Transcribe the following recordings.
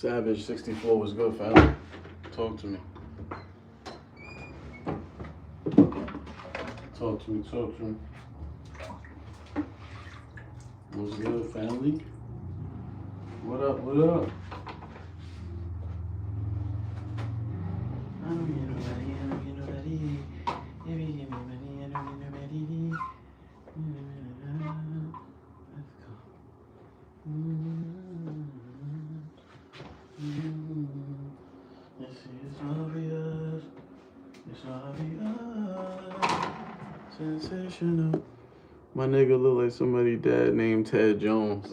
Savage 64 was good, fam. Talk to me. Talk to me, talk to me. What's good, family? What up, what up? It's obvious. It's obvious. Sensational. My nigga look like somebody's dad named Ted Jones.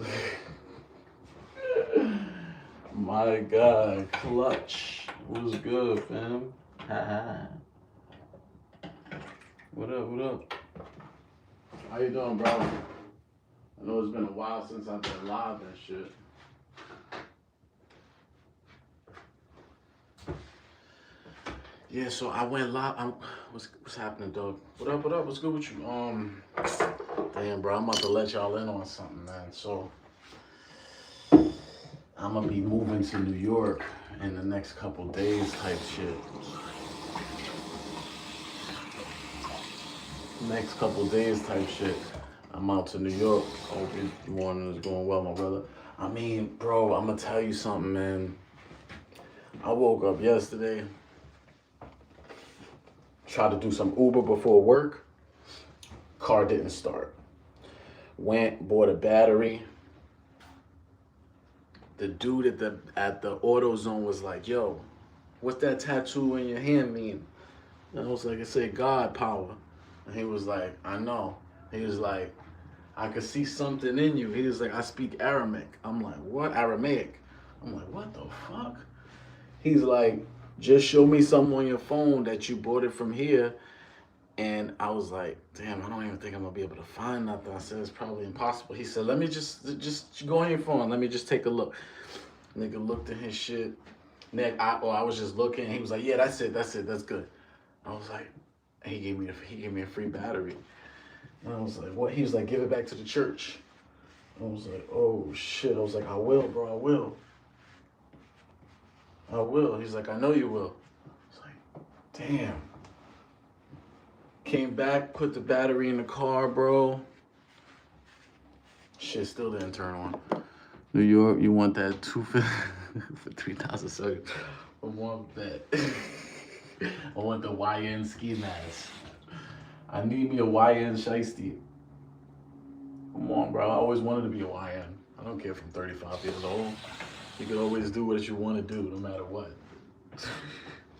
My God, clutch. What's good, fam? What up, what up? How you doing, bro? I know it's been a while since I've been live and shit. Yeah, so I went live. What's happening, dog? What up, what up? What's good with you? Damn, bro, I'm about to let y'all in on something, man. So, I'm gonna be moving to New York in the next couple days type shit. Next couple days type shit. I'm out to New York. Hope your morning is going well, my brother. I mean, bro, I'm gonna tell you something, man. I woke up yesterday, tried to do some Uber before work. Car didn't start. Went, bought a battery. The dude at the AutoZone was like, yo, what's that tattoo in your hand mean? And I was like, it said God power. And he was like, I know. He was like, I could see something in you. He was like, I speak Aramaic. I'm like, what? Aramaic? I'm like, what the fuck? He's like, just show me something on your phone that you bought it from here. And I was like, damn, I don't even think I'm gonna be able to find nothing. I said, it's probably impossible. He said, let me just go on your phone. Let me just take a look. Nigga looked at his shit. I was just looking. He was like, yeah, that's it, that's good. I was like, he gave me a free battery. And I was like, what? He was like, give it back to the church. I was like, oh shit. I was like, I will, bro, I will. I will. He's like, I know you will. I was like, damn. Came back, put the battery in the car, bro. Shit still didn't turn on. New York, you want that 250 for 3,000 seconds? I want that. I want the YN ski mask. I need me a YN shiesty. Come on, bro. I always wanted to be a YN. I don't care if I'm 35 years old. You can always do what you want to do, no matter what.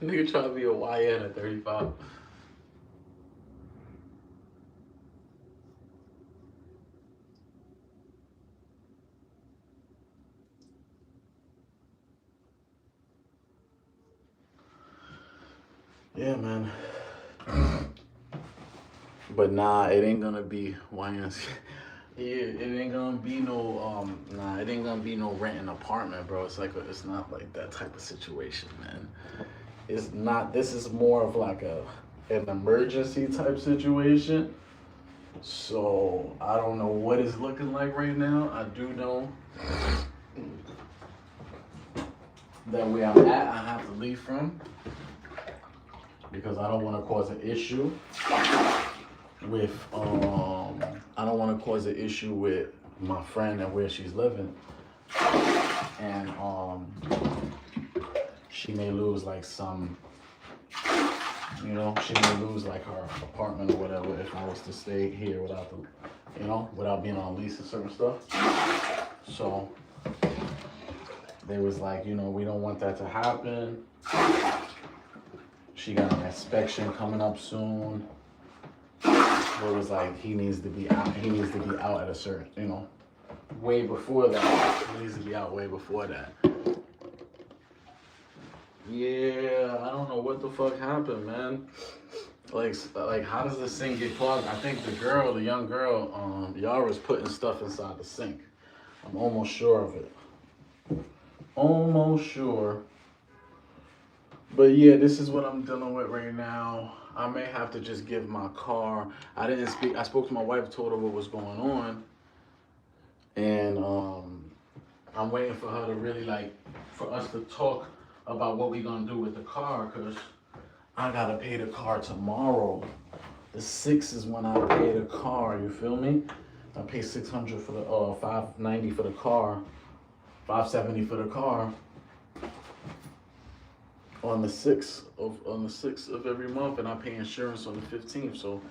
Nigga try to be a YN at 35. Yeah, man. But nah, it ain't gonna be YNs. Yeah, it ain't gonna be no it ain't gonna be no rent an apartment, bro. It's not like that type of situation, man. It's not. This is more of like an emergency type situation. So I don't know what it's looking like right now. I do know that where I'm at, I have to leave from because I don't want to cause an issue with I don't want to cause an issue with my friend and where she's living, and she may lose like some, she may lose like her apartment or whatever if I was to stay here without without being on lease and certain stuff. So they was like, we don't want that to happen. She got an inspection coming up soon. It was like he needs to be out. He needs to be out at a certain, way before that. He needs to be out way before that. Yeah, I don't know what the fuck happened, man. Like how does the sink get clogged? I think the young girl, Yara's putting stuff inside the sink. I'm almost sure of it. Almost sure. But yeah, this is what I'm dealing with right now. I may have to just give my car. I spoke to my wife, told her what was going on. And I'm waiting for her to really for us to talk about what we gonna do with the car, cause I gotta pay the car tomorrow. The 6th is when I pay the car. You feel me? I pay 600 for the 590 for the car, 570 for the car on the 6th of every month, and I pay insurance on the 15th. So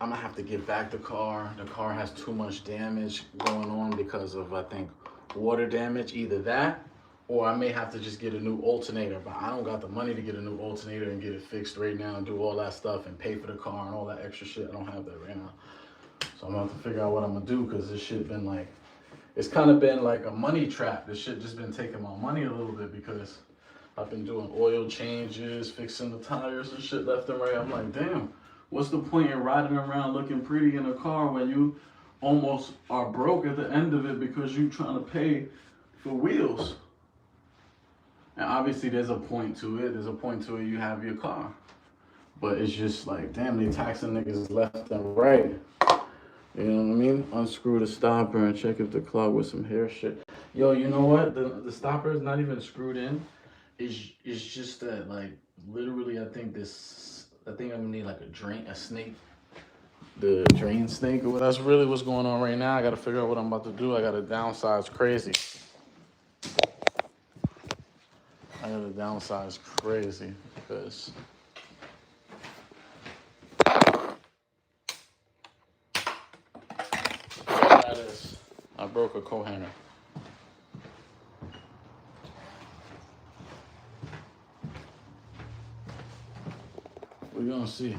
I'm gonna have to get back the car. The car has too much damage going on because of, I think, water damage. Either that, or I may have to just get a new alternator. But I don't got the money to get a new alternator and get it fixed right now and do all that stuff and pay for the car and all that extra shit. I don't have that right now. So I'm gonna have to figure out what I'm gonna do, because this shit been like, it's kind of been like a money trap. This shit just been taking my money a little bit, because I've been doing oil changes, fixing the tires and shit left and right. I'm like, damn. What's the point in riding around looking pretty in a car when you almost are broke at the end of it because you trying to pay for wheels? And obviously there's a point to it. There's a point to it, you have your car. But it's just like, damn, they taxing niggas left and right. You know what I mean? Unscrew the stopper and check if the clock with some hair shit. Yo, you know what? The stopper is not even screwed in. It's just that, like, literally, I think I'm gonna need like a snake, the drain snake, or what. That's really what's going on right now. I gotta figure out what I'm about to do. I gotta downsize crazy. Because that is, I broke a coat hanger. We're gonna see.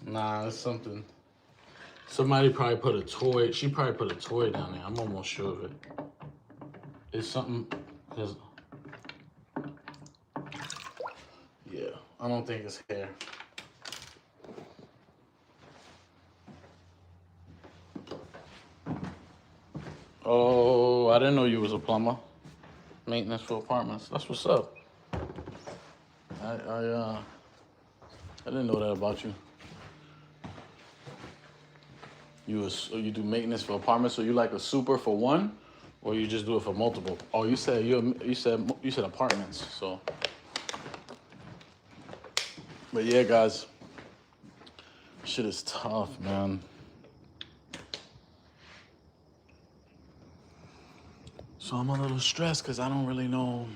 Nah, it's something. Somebody probably put a toy. She probably put a toy down there. I'm almost sure of it. It's something, cause yeah, I don't think it's hair. Oh, I didn't know you was a plumber. Maintenance for apartments. That's what's up. I didn't know that about you. You do maintenance for apartments, so you like a super for one, or you just do it for multiple? Oh, you said apartments. So, but yeah, guys, shit is tough, man. So I'm a little stressed because I don't really know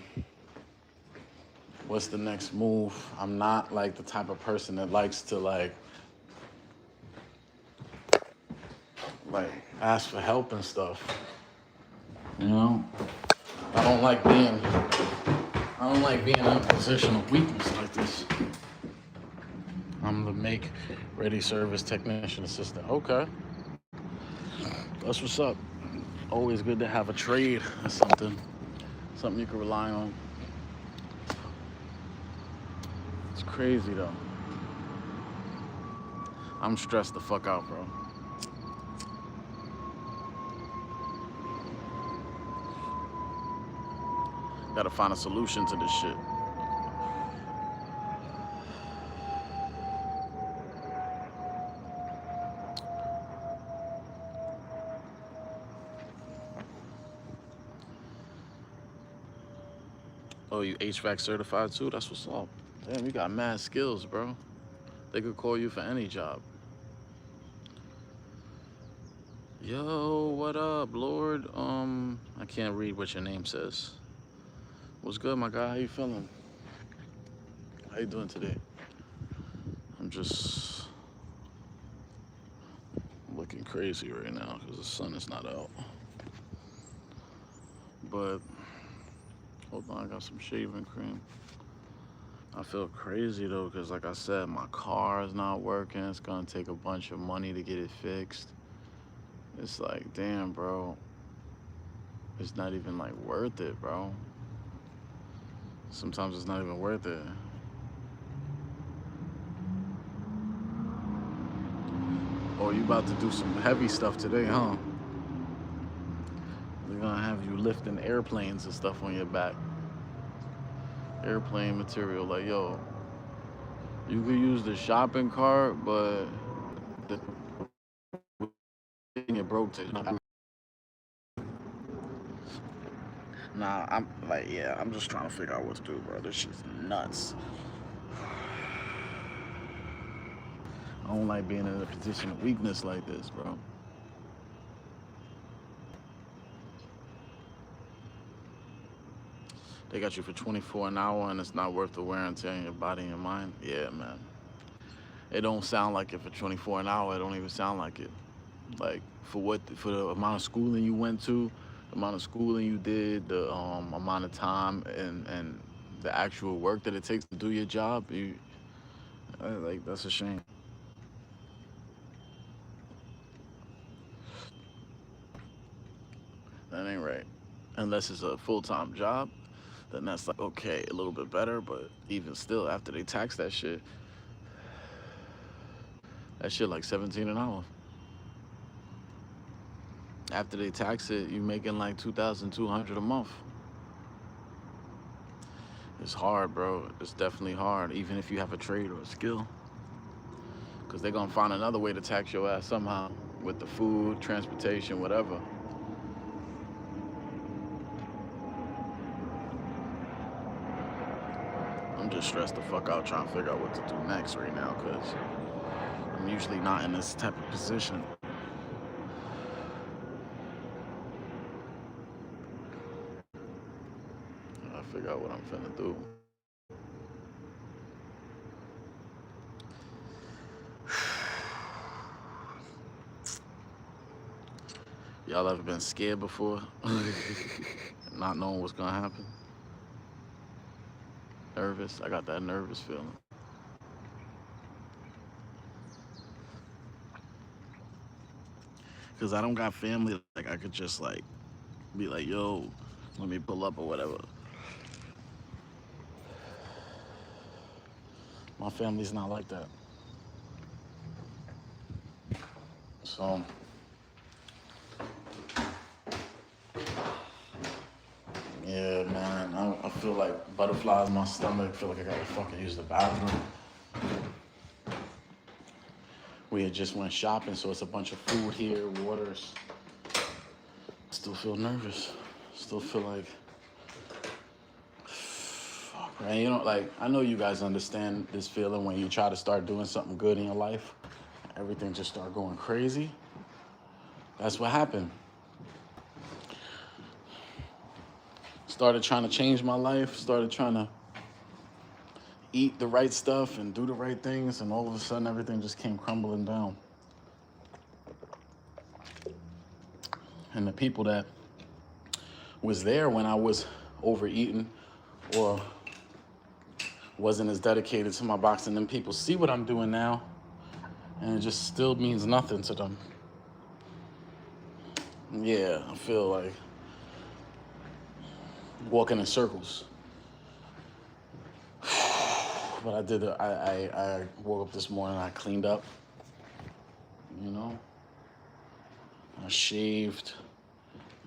what's the next move. I'm not like the type of person that likes to like ask for help and stuff. You know? I don't like being in a position of weakness like this. I'm the make ready service technician assistant. Okay. That's what's up. Always good to have a trade or something you can rely on. It's crazy though. I'm stressed the fuck out, bro. Gotta find a solution to this shit. Oh, you HVAC certified too? That's what's up. Damn, you got mad skills, bro. They could call you for any job. Yo, what up, Lord? I can't read what your name says. What's good, my guy? How you feeling? How you doing today? I'm just looking crazy right now because the sun is not out. But hold on, I got some shaving cream. I feel crazy though, because like I said, my car is not working. It's gonna take a bunch of money to get it fixed. It's like, damn, bro. It's not even like worth it, bro. Sometimes it's not even worth it. Oh, you about to do some heavy stuff today, huh? They're gonna have you lifting airplanes and stuff on your back. Airplane material, like, yo, you could use the shopping cart, but the thing it broke to. Nah, I'm like, yeah, I'm just trying to figure out what to do, bro. This shit's nuts. I don't like being in a position of weakness like this, bro. They got you for 24 an hour, and it's not worth the wear and tear on your body and your mind. Yeah, man. It don't sound like it for 24 an hour. It don't even sound like it. Like for the amount of schooling you went to, the amount of schooling you did, the amount of time and the actual work that it takes to do your job, like that's a shame. That ain't right. Unless it's a full-time job, then that's like okay, a little bit better. But even still, after they tax that shit like 17 an hour. After they tax it, you making like 2,200 a month. It's hard, bro. It's definitely hard, even if you have a trade or a skill. Because they're going to find another way to tax your ass somehow with the food, transportation, whatever. I'm just stressed the fuck out trying to figure out what to do next right now because I'm usually not in this type of position. I figure out what I'm finna do. Y'all ever been scared before? Not knowing what's gonna happen? Nervous? I got that nervous feeling. Cause I don't got family like I could just like be like, yo, let me pull up or whatever. My family's not like that. So yeah, man, I feel like butterflies in my stomach. I feel like I gotta fucking use the bathroom. We had just went shopping, so it's a bunch of food here, waters. Still feel nervous. Still feel like, fuck, man. You know, like I know you guys understand this feeling when you try to start doing something good in your life, everything just start going crazy. That's what happened. Started trying to change my life. Started trying to eat the right stuff and do the right things, and all of a sudden everything just came crumbling down. And the people that was there when I was overeating or wasn't as dedicated to my boxing, then people see what I'm doing now, and it just still means nothing to them. Yeah, I feel like walking in circles. But I did. I woke up this morning. I cleaned up. You know, I shaved.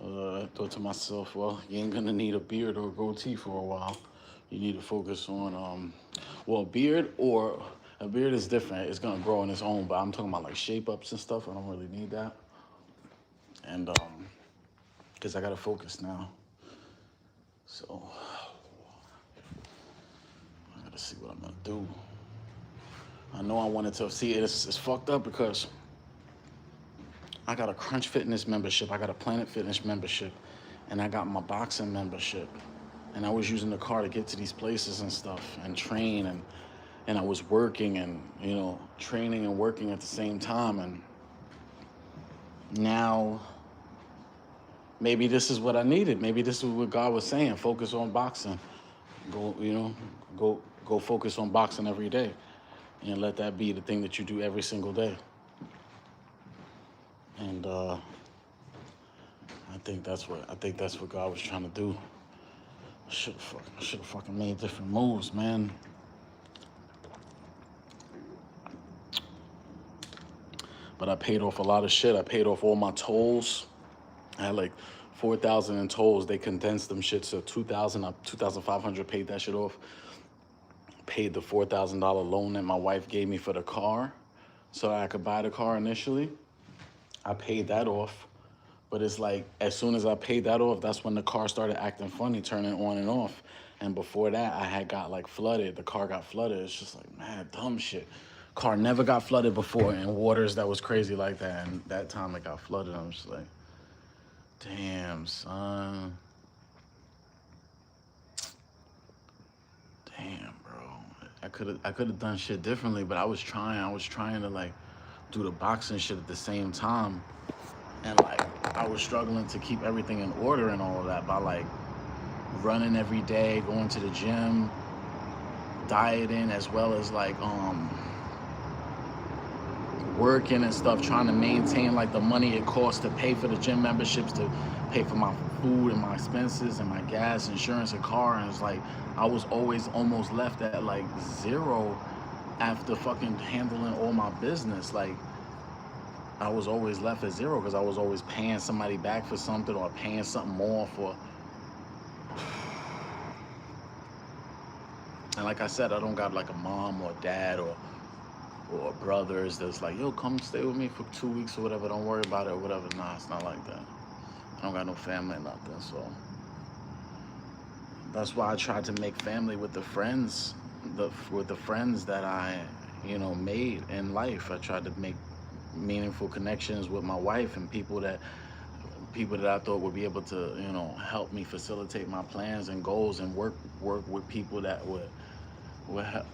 I thought to myself, well, you ain't gonna need a beard or a goatee for a while. You need to focus on, well, a beard is different. It's gonna grow on its own, but I'm talking about like shape ups and stuff. I don't really need that. And, cause I gotta focus now. So, I gotta see what I'm gonna do. I know I wanted to see it. It's fucked up because I got a Crunch Fitness membership. I got a Planet Fitness membership. And I got my boxing membership. And I was using the car to get to these places and stuff and train and I was working and, you know, training and working at the same time. And now maybe this is what I needed. Maybe this is what God was saying. Focus on boxing. Go, you know, go focus on boxing every day. And let that be the thing that you do every single day. And I think that's what God was trying to do. I should have fucking made different moves, man. But I paid off a lot of shit. I paid off all my tolls. I had like 4,000 in tolls. They condensed them shit to 2,000. 2,500. Paid that shit off. Paid the $4,000 loan that my wife gave me for the car, so I could buy the car initially. I paid that off. But it's like, as soon as I paid that off, that's when the car started acting funny, turning on and off. And before that, I had got like flooded. The car got flooded. It's just like, man, dumb shit. Car never got flooded before in waters that was crazy like that. And that time it got flooded. I'm just like, damn, son. Damn, bro. I could have done shit differently, but I was trying to like do the boxing shit at the same time. And like I was struggling to keep everything in order and all of that by like running every day, going to the gym, dieting, as well as like working and stuff, trying to maintain like the money it costs to pay for the gym memberships, to pay for my food and my expenses and my gas, insurance, and car. And it's like I was always almost left at like zero after fucking handling all my business. Like I was always left at zero because I was always paying somebody back for something or paying something more for. And like I said, I don't got like a mom or dad or brothers that's like, yo, come stay with me for 2 weeks or whatever. Don't worry about it or whatever. Nah, it's not like that. I don't got no family or nothing. So that's why I tried to make family with the friends, with the friends that I, made in life. I tried to make meaningful connections with my wife and people that I thought would be able to, help me facilitate my plans and goals, and work with people that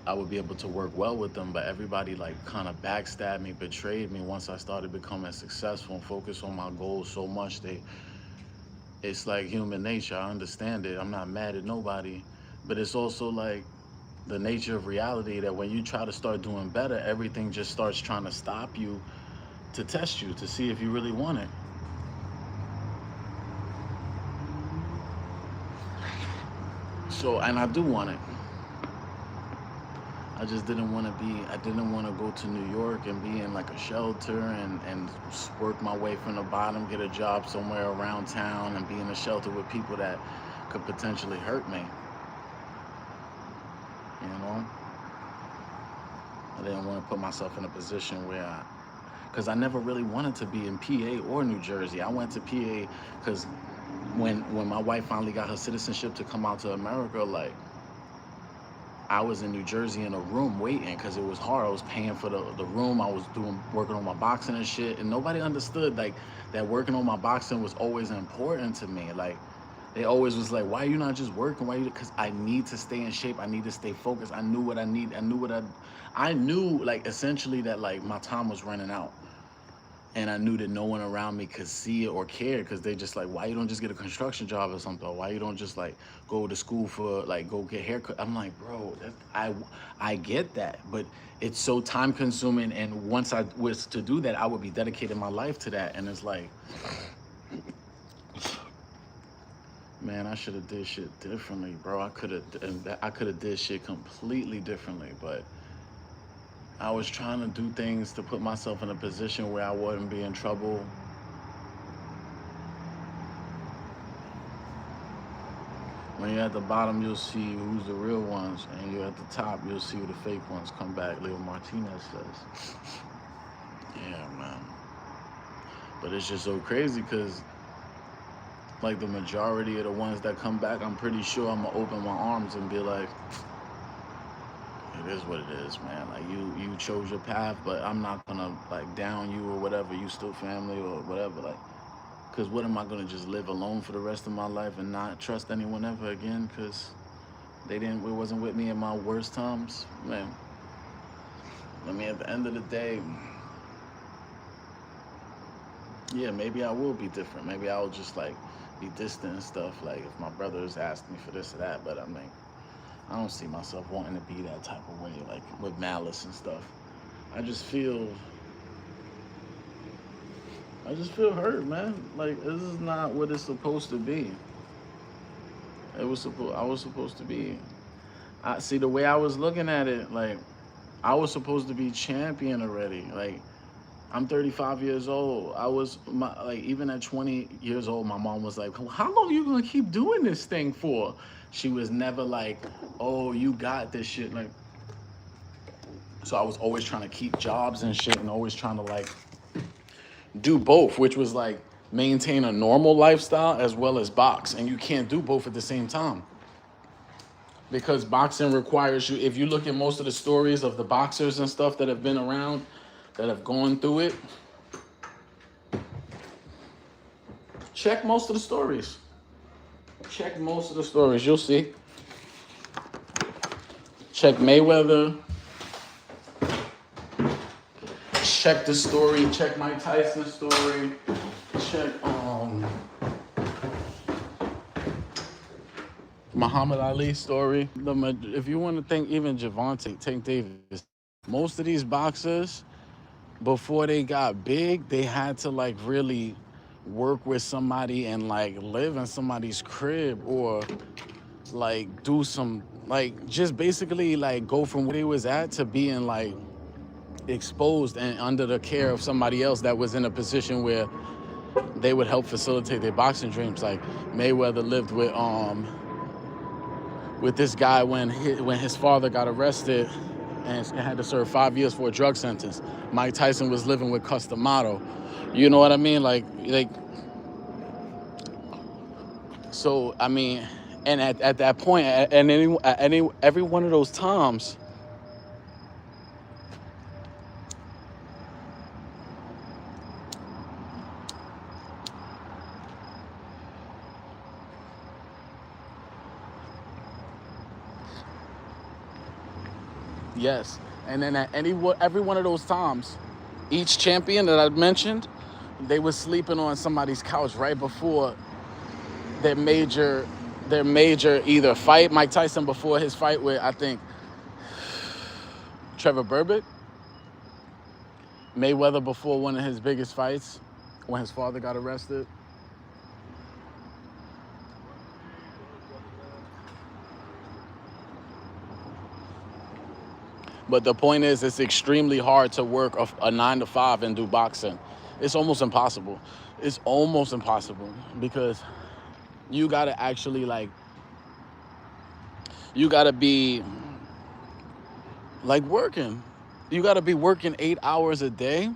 I would be able to work well with them. But everybody like kind of backstabbed me, betrayed me once I started becoming successful and focused on my goals so much. It's like human nature. I understand it. I'm not mad at nobody, but it's also like the nature of reality that when you try to start doing better, everything just starts trying to stop you, to test you, to see if you really want it. So, and I do want it. I just didn't want to go to New York and be in like a shelter and work my way from the bottom, get a job somewhere around town and be in a shelter with people that could potentially hurt me. I didn't want to put myself in a position where because I never really wanted to be in PA or New Jersey. I went to PA because when my wife finally got her citizenship to come out to America, like, I was in New Jersey in a room waiting because it was hard. I was paying for the room. I was working on my boxing and shit. And nobody understood like that working on my boxing was always important to me. Like they always was like, why are you not just working? Because I need to stay in shape. I need to stay focused. I knew what I need. I knew like essentially that like my time was running out. And I knew that no one around me could see it or care because they just like, why you don't just get a construction job or something? Or why you don't just like go to school for like go get haircut? I'm like, bro, I get that, but it's so time consuming. And once I was to do that, I would be dedicating my life to that. And it's like, man, I should have did shit differently, bro. I could have did shit completely differently, but I was trying to do things to put myself in a position where I wouldn't be in trouble. When you're at the bottom, you'll see who's the real ones, and you're at the top, you'll see who the fake ones come back, Leo Martinez says. Yeah, man. But it's just so crazy because like the majority of the ones that come back, I'm pretty sure I'm gonna open my arms and be like, it is what it is, man. Like you chose your path, but I'm not gonna like down you or whatever. You still family or whatever. Like, cause what am I gonna just live alone for the rest of my life and not trust anyone ever again? Cause it wasn't with me in my worst times, man. I mean, at the end of the day, yeah, maybe I will be different. Maybe I'll just like be distant and stuff. Like if my brothers asked me for this or that, but I mean, I don't see myself wanting to be that type of way, like with malice and stuff. I just feel hurt, man. Like this is not what it's supposed to be. I was supposed to be. I see the way I was looking at it, like I was supposed to be champion already. Like I'm 35 years old. Like even at 20 years old, my mom was like, "How long are you gonna keep doing this thing for?" She was never like, "Oh, you got this shit." Like, so I was always trying to keep jobs and shit, and always trying to like do both, which was like maintain a normal lifestyle as well as box, and you can't do both at the same time because boxing requires you. If you look at most of the stories of the boxers and stuff that have been around, that have gone through it, check most of the stories. Check most of the stories. You'll see. Check Mayweather. Check the story. Check Mike Tyson's story. Check Muhammad Ali's story. If you want to think even Javante, Tank Davis, most of these boxers, before they got big, they had to like really work with somebody and like live in somebody's crib or like do some like just basically like go from where they was at to being like exposed and under the care of somebody else that was in a position where they would help facilitate their boxing dreams. Like Mayweather lived with this guy when his father got arrested and had to serve 5 years for a drug sentence. Mike Tyson was living with Customato. You know what I mean? Like so I mean, and at that point, every one of those times, yes. And then at every one of those times, each champion that I mentioned, they were sleeping on somebody's couch right before their major either fight. Mike Tyson before his fight with I think Trevor Burbick. Mayweather before one of his biggest fights when his father got arrested. But the point is, it's extremely hard to work a 9 to 5 and do boxing. It's almost impossible. It's almost impossible because you gotta actually like, you gotta be like working. You gotta be working 8 hours a day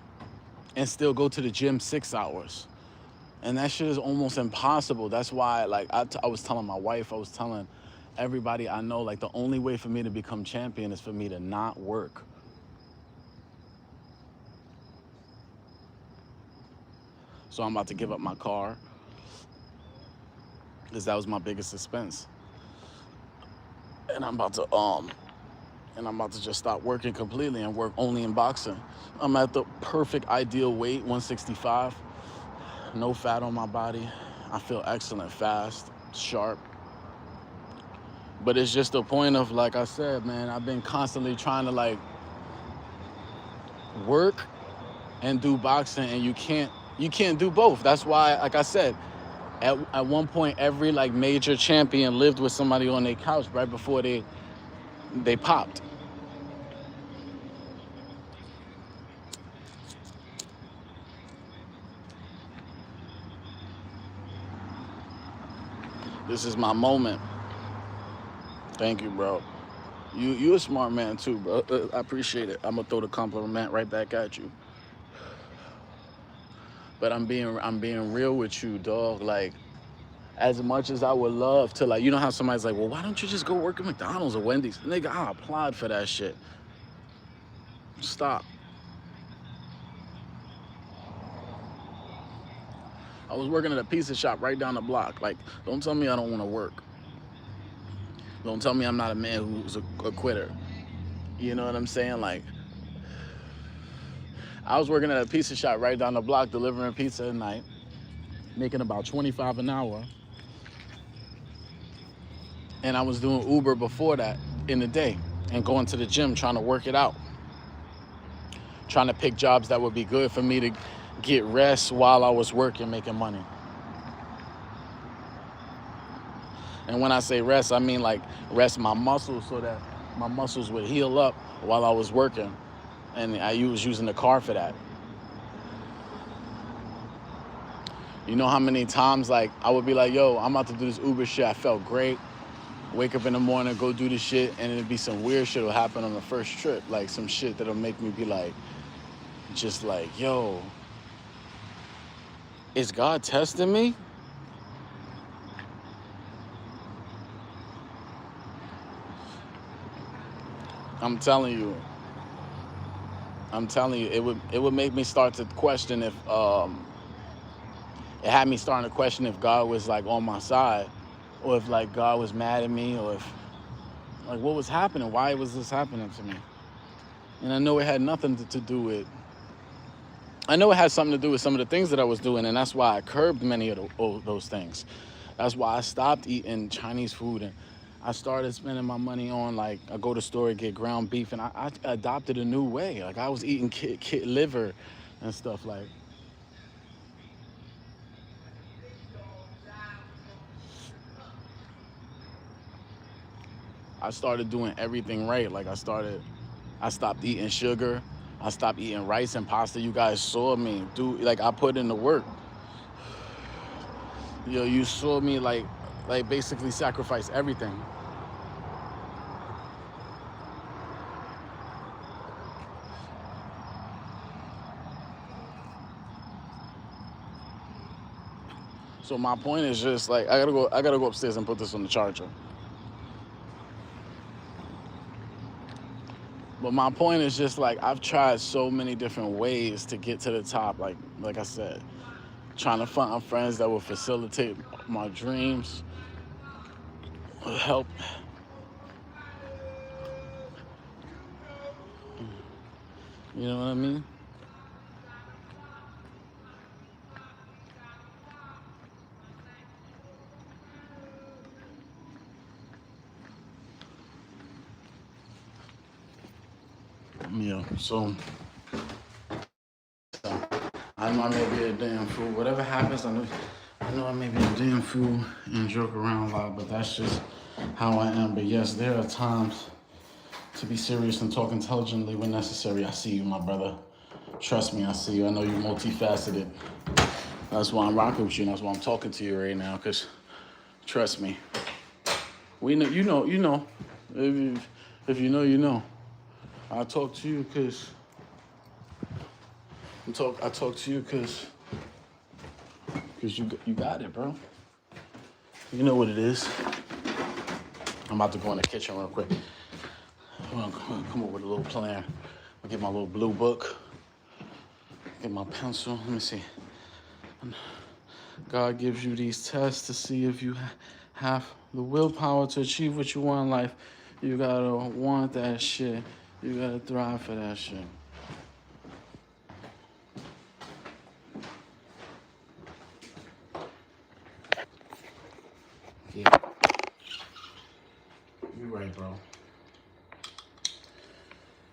and still go to the gym 6 hours. And that shit is almost impossible. That's why, like, I was telling my wife, I was telling everybody I know, like, the only way for me to become champion is for me to not work. So I'm about to give up my car because that was my biggest expense. And I'm about to just stop working completely and work only in boxing. I'm at the perfect ideal weight, 165. No fat on my body. I feel excellent, fast, sharp. But it's just the point of, like I said, man, I've been constantly trying to like work and do boxing, and you can't do both. That's why, like I said, at one point every like major champion lived with somebody on their couch right before they popped. This is my moment. Thank you, bro. You a smart man too, bro. I appreciate it. I'm gonna throw the compliment right back at you. But I'm being real with you, dog. Like, as much as I would love to, like, you know how somebody's like, well, why don't you just go work at McDonald's or Wendy's? Nigga, I applied for that shit. Stop. I was working at a pizza shop right down the block. Like, don't tell me I don't want to work. Don't tell me I'm not a man who's a quitter. You know what I'm saying? Like, I was working at a pizza shop right down the block, delivering pizza at night, making about $25 an hour. And I was doing Uber before that in the day and going to the gym, trying to work it out. Trying to pick jobs that would be good for me to get rest while I was working, making money. And when I say rest, I mean like rest my muscles so that my muscles would heal up while I was working. And I was using the car for that. You know how many times like I would be like, yo, I'm about to do this Uber shit. I felt great. Wake up in the morning, go do this shit, and it'd be some weird shit will happen on the first trip. Like some shit that'll make me be like, just like, yo, is God testing me? I'm telling you. I'm telling you, it would make me start to question if it had me starting to question if God was like on my side, or if like God was mad at me, or if like what was happening, why was this happening to me? And I know it had nothing to do with. I know it had something to do with some of the things that I was doing, and that's why I curbed many of those things. That's why I stopped eating Chinese food, and I started spending my money on like I go to the store and get ground beef, and I adopted a new way. Like I was eating kid liver and stuff. Like I started doing everything right. Like I stopped eating sugar. I stopped eating rice and pasta. You guys saw me do like I put in the work. Yo, you saw me like basically sacrifice everything. So my point is just like I gotta go upstairs and put this on the charger. But my point is just like I've tried so many different ways to get to the top. Like I said, trying to find friends that will facilitate my dreams, help. You know what I mean? Yeah. So I know I may be a damn fool. Whatever happens, I know I may be a damn fool and joke around a lot, but that's just how I am. But yes, there are times to be serious and talk intelligently when necessary. I see you, my brother. Trust me, I see you. I know you're multifaceted. That's why I'm rocking with you, and that's why I'm talking to you right now. Cause trust me, we know, you know. If you know, you know. I talk to you cause I talk to you cause you got it, bro. You know what it is. I'm about to go in the kitchen real quick. Come up with a little plan. I'll get my little blue book. Get my pencil. Let me see. God gives you these tests to see if you have the willpower to achieve what you want in life. You gotta want that shit. You gotta thrive for that shit. Yeah, you're right, bro.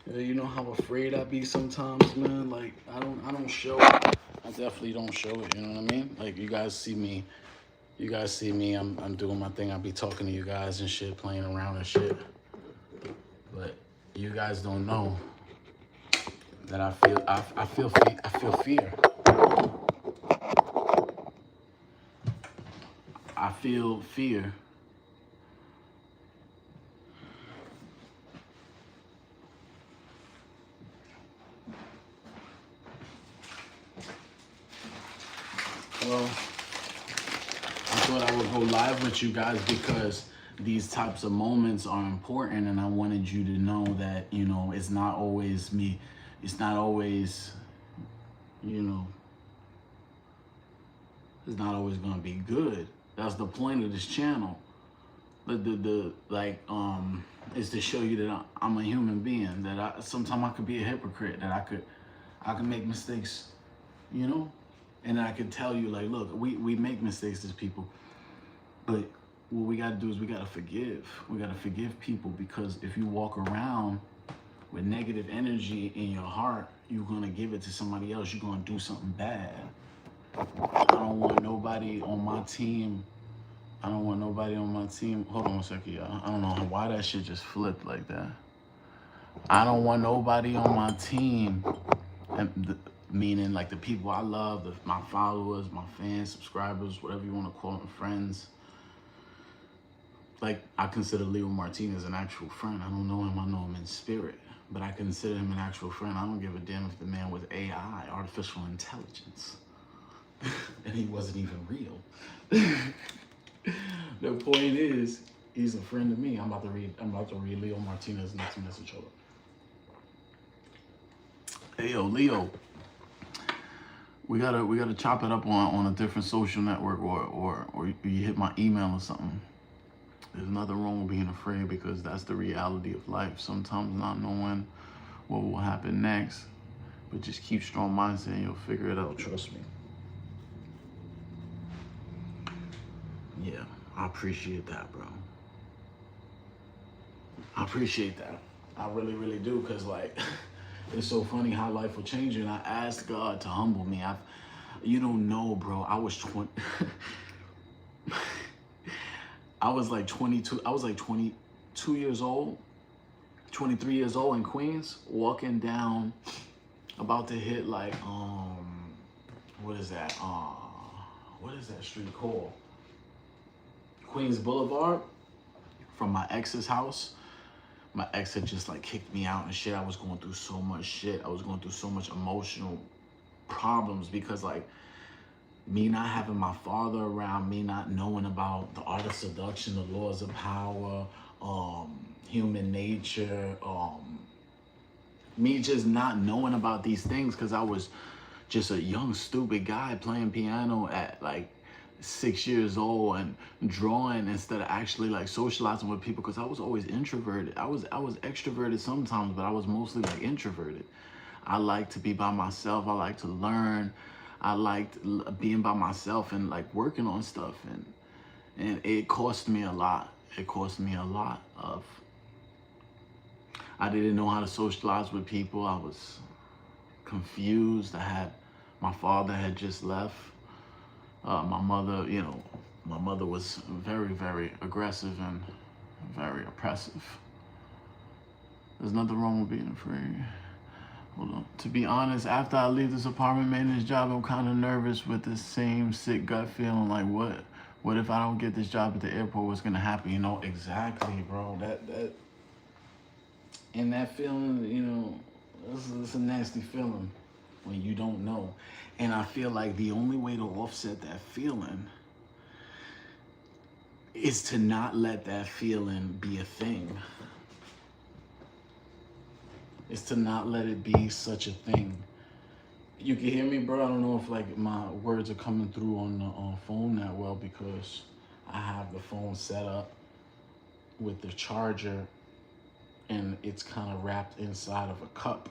Yeah, you know how afraid I be sometimes, man. Like I don't show it. I definitely don't show it. You know what I mean? Like you guys see me. You guys see me. I'm doing my thing. I be talking to you guys and shit, playing around and shit. But you guys don't know that I feel fear. I feel fear. Well, I thought I would go live with you guys because these types of moments are important, and I wanted you to know that it's not always me. It's not always you know it's not always gonna be good. That's the point of this channel. The like is to show you that I'm a human being. That sometimes I could be a hypocrite. That I could make mistakes. You know, and I could tell you like, look, we make mistakes as people, but what we got to do is we got to forgive. We got to forgive people, because if you walk around with negative energy in your heart, you're gonna give it to somebody else. You're gonna do something bad. I don't want nobody on my team. I don't want nobody on my team. Hold on one second, y'all. I don't know why that shit just flipped like that. I don't want nobody on my team. And meaning like the people I love, my followers, my fans, subscribers, whatever you want to call them, friends. Like, I consider Leo Martinez an actual friend. I don't know him, I know him in spirit, but I consider him an actual friend. I don't give a damn if the man was AI, artificial intelligence, and he wasn't even real. The point is, he's a friend to me. I'm about to read Leo Martinez's next message. Hold up. Hey yo, Leo. We gotta chop it up on a different social network, or you hit my email or something. There's nothing wrong with being afraid, because that's the reality of life. Sometimes not knowing what will happen next, but just keep strong mindset and you'll figure it out. Trust me. Yeah, I appreciate that, bro. I appreciate that. I really, really do, because like, it's so funny how life will change you. And I asked God to humble me. You don't know, bro. I was 20. I was like 22. I was like 22 years old, 23 years old in Queens, walking down, about to hit like what is that? What is that street called? Queens Boulevard, from my ex's house. My ex had just like kicked me out and shit. I was going through so much shit. I was going through so much emotional problems, because like, me not having my father around, me not knowing about the art of seduction, the laws of power, human nature, me just not knowing about these things, because I was just a young, stupid guy playing piano at like 6 years old and drawing instead of actually like socializing with people, because I was always introverted. I was extroverted sometimes, but I was mostly like introverted. I like to be by myself. I like to learn. I liked being by myself and like working on stuff, and it cost me a lot. It cost me a lot of, I didn't know how to socialize with people. I was confused. My father had just left. My mother, my mother was very, very aggressive and very oppressive. There's nothing wrong with being afraid. Hold on. To be honest, after I leave this apartment maintenance job, I'm kind of nervous with the same sick gut feeling. Like, what if I don't get this job at the airport? What's gonna happen? Exactly, bro. That feeling, it's a nasty feeling when you don't know. And I feel like the only way to offset that feeling is to not let that feeling be a thing. Is to not let it be such a thing. You can hear me, bro? I don't know if like my words are coming through on the phone that well, because I have the phone set up with the charger, and it's kind of wrapped inside of a cup,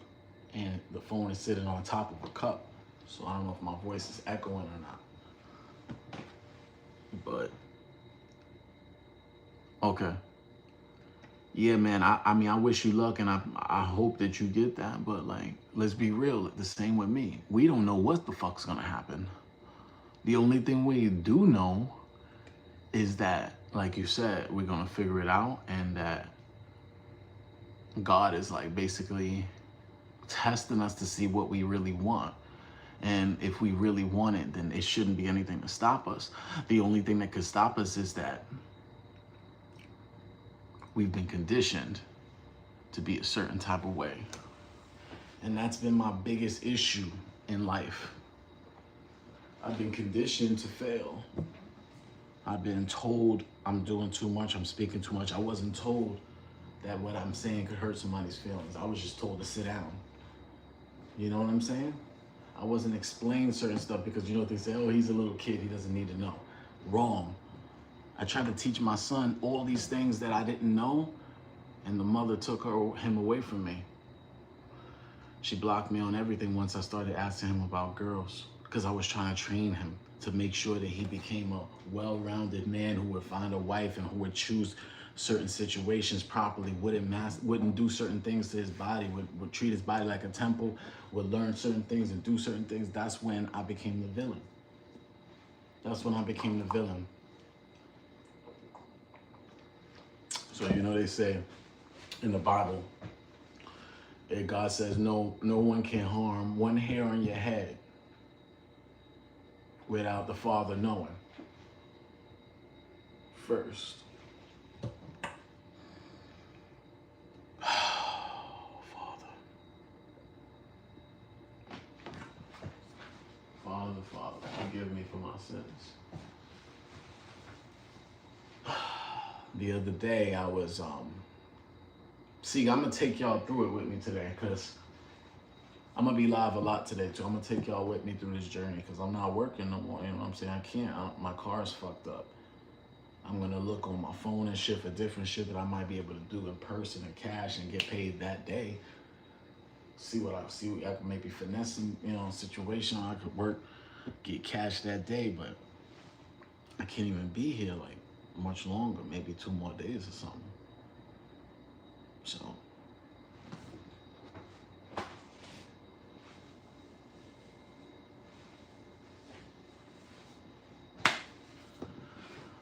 and the phone is sitting on top of a cup. So I don't know if my voice is echoing or not. But okay. Yeah, man, I mean, I wish you luck, and I hope that you get that, but like, let's be real, the same with me. We don't know what the fuck's gonna happen. The only thing we do know is that, like you said, we're gonna figure it out, and that God is like basically testing us to see what we really want. And if we really want it, then it shouldn't be anything to stop us. The only thing that could stop us is that we've been conditioned to be a certain type of way. And that's been my biggest issue in life. I've been conditioned to fail. I've been told I'm doing too much, I'm speaking too much. I wasn't told that what I'm saying could hurt somebody's feelings. I was just told to sit down. You know what I'm saying? I wasn't explained certain stuff, because they say, oh, he's a little kid, he doesn't need to know. Wrong. I tried to teach my son all these things that I didn't know, and the mother took him away from me. She blocked me on everything once I started asking him about girls, because I was trying to train him to make sure that he became a well-rounded man who would find a wife and who would choose certain situations properly, wouldn't do certain things to his body, would treat his body like a temple, would learn certain things and do certain things. That's when I became the villain. That's when I became the villain. So, they say in the Bible, And God says no one can harm one hair on your head without the Father knowing first. Father. Father, forgive me for my sins. The other day I was see, I'm gonna take y'all through it with me today, because I'm gonna be live a lot today too. I'm gonna take y'all with me through this journey, because I'm not working no more. You know what I'm saying? I can't. My car's fucked up. I'm gonna look on my phone and shit for different shit that I might be able to do in person and cash and get paid that day. See what I can maybe finesse some, situation. I could work, get cash that day, but I can't even be here like much longer. Maybe 2 more days or something. So.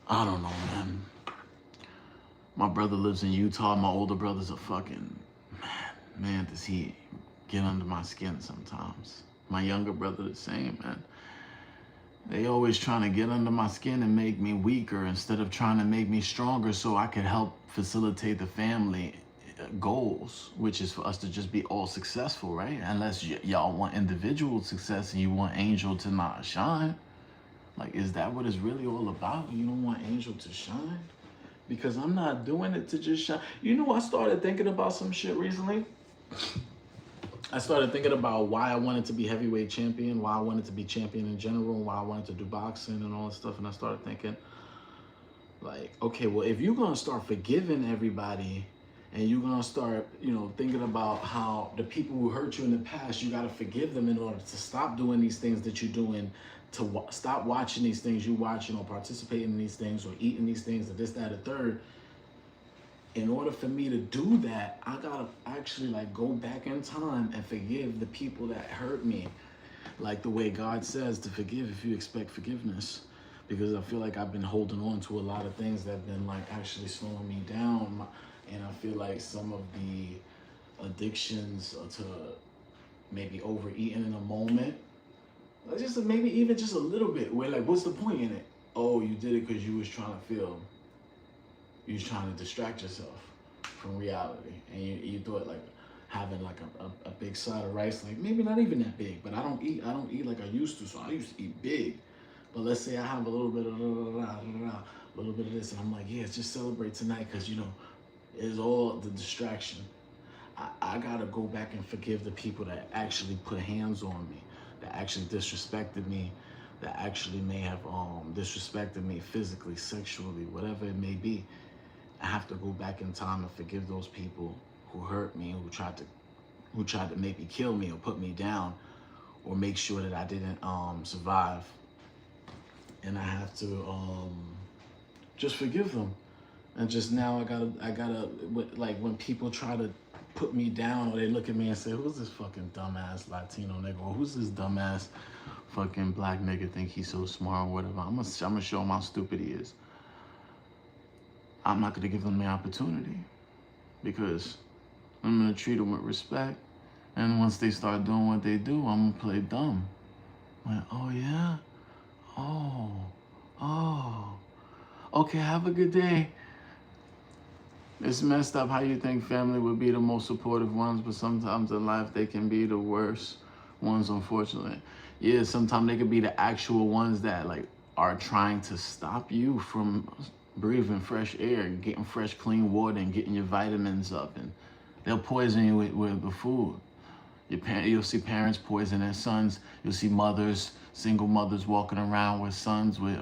I don't know, man. My brother lives in Utah. My older brother's a fucking, man, does he get under my skin sometimes. My younger brother the same, man. They always trying to get under my skin and make me weaker instead of trying to make me stronger so I could help facilitate the family goals, which is for us to just be all successful, right? Unless y'all want individual success and you want Angel to not shine. Like, is that what it's really all about? You don't want Angel to shine? Because I'm not doing it to just shine. I started thinking about some shit recently. I started thinking about why I wanted to be heavyweight champion, why I wanted to be champion in general, why I wanted to do boxing and all that stuff. And I started thinking, like, okay, well, if you're going to start forgiving everybody and you're going to start, thinking about how the people who hurt you in the past, you got to forgive them in order to stop doing these things that you're doing, to stop watching these things you watch, participating in these things or eating these things or this, that, or third. In order for me to do that, I gotta actually go back in time and forgive the people that hurt me. Like the way God says to forgive if you expect forgiveness. Because I feel like I've been holding on to a lot of things that have been actually slowing me down. And I feel like some of the addictions to maybe overeating in a moment, just maybe even just a little bit, where what's the point in it? Oh, you did it because you was trying to distract yourself from reality. And you do it having a big side of rice, maybe not even that big, but I don't eat like I used to. So I used to eat big. But let's say I have a little bit of a little bit of this, and I'm like, yeah, just celebrate tonight, because it's all the distraction. I gotta go back and forgive the people that actually put hands on me, that actually disrespected me, that actually may have disrespected me physically, sexually, whatever it may be. I have to go back in time and forgive those people who hurt me, who tried to make me kill me or put me down or make sure that I didn't survive. And I have to just forgive them. And just now I gotta when people try to put me down, or they look at me and say, who's this fucking dumbass Latino nigga, or who's this dumbass fucking black nigga think he's so smart or whatever, I'm gonna show him how stupid he is. I'm not gonna give them the opportunity, because I'm gonna treat them with respect. And once they start doing what they do, I'm gonna play dumb. Like, oh yeah? Oh. Okay, have a good day. It's messed up how you think family would be the most supportive ones, but sometimes in life they can be the worst ones, unfortunately. Yeah, sometimes they could be the actual ones that are trying to stop you from breathing fresh air and getting fresh, clean water and getting your vitamins up, and they'll poison you with the food. You'll see parents poison their sons. You'll see single mothers walking around with sons with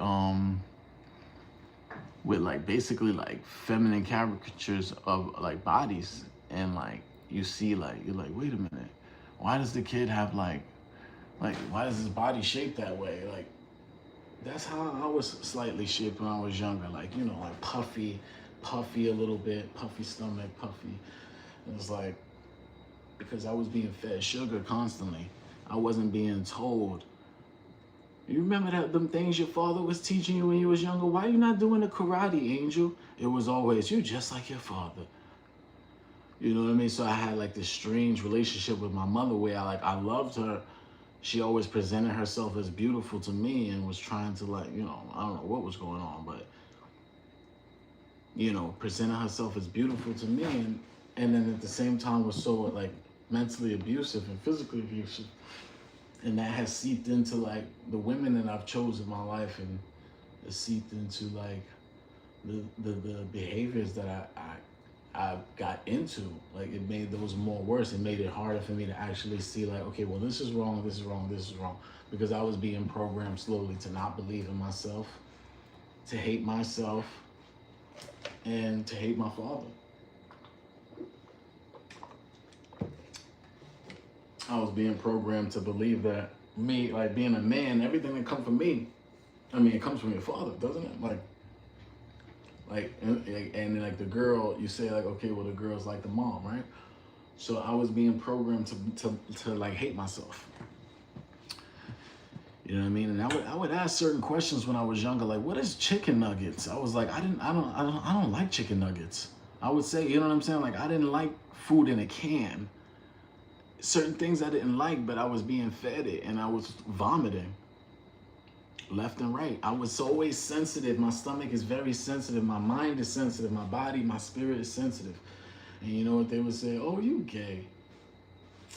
basically feminine caricatures of bodies, and you see you're like, wait a minute, why does the kid have why does his body shaped that way? That's how I was slightly shaped when I was younger, puffy a little bit, puffy stomach, puffy. It was because I was being fed sugar constantly. I wasn't being told. You remember them things your father was teaching you when you was younger? Why are you not doing the karate, Angel? It was always, you just like your father. You know what I mean? So I had like this strange relationship with my mother where I loved her. She always presented herself as beautiful to me and was trying to like, I don't know what was going on, but presenting herself as beautiful to me, and then at the same time was so like mentally abusive and physically abusive. And that has seeped into like the women that I've chosen in my life, and it seeped into like the behaviors that I got into. Like it made those more worse. It made it harder for me to actually see like, okay, well, this is wrong, this is wrong, this is wrong. Because I was being programmed slowly to not believe in myself, to hate myself, and to hate my father. I was being programmed to believe that me, like being a man, everything that comes from me, I mean, it comes from your father, doesn't it? And like the girl, you say like, okay, well, the girl's like the mom, right? So I was being programmed to like hate myself. You know what I mean? And I would ask certain questions when I was younger, like, what is chicken nuggets? I was like, I don't like chicken nuggets. I would say, you know what I'm saying? Like I didn't like food in a can. Certain things I didn't like, but I was being fed it and I was vomiting left and right. I was always sensitive. My stomach is very sensitive. My mind is sensitive. My body, my spirit is sensitive. And you know what they would say? Oh, you gay.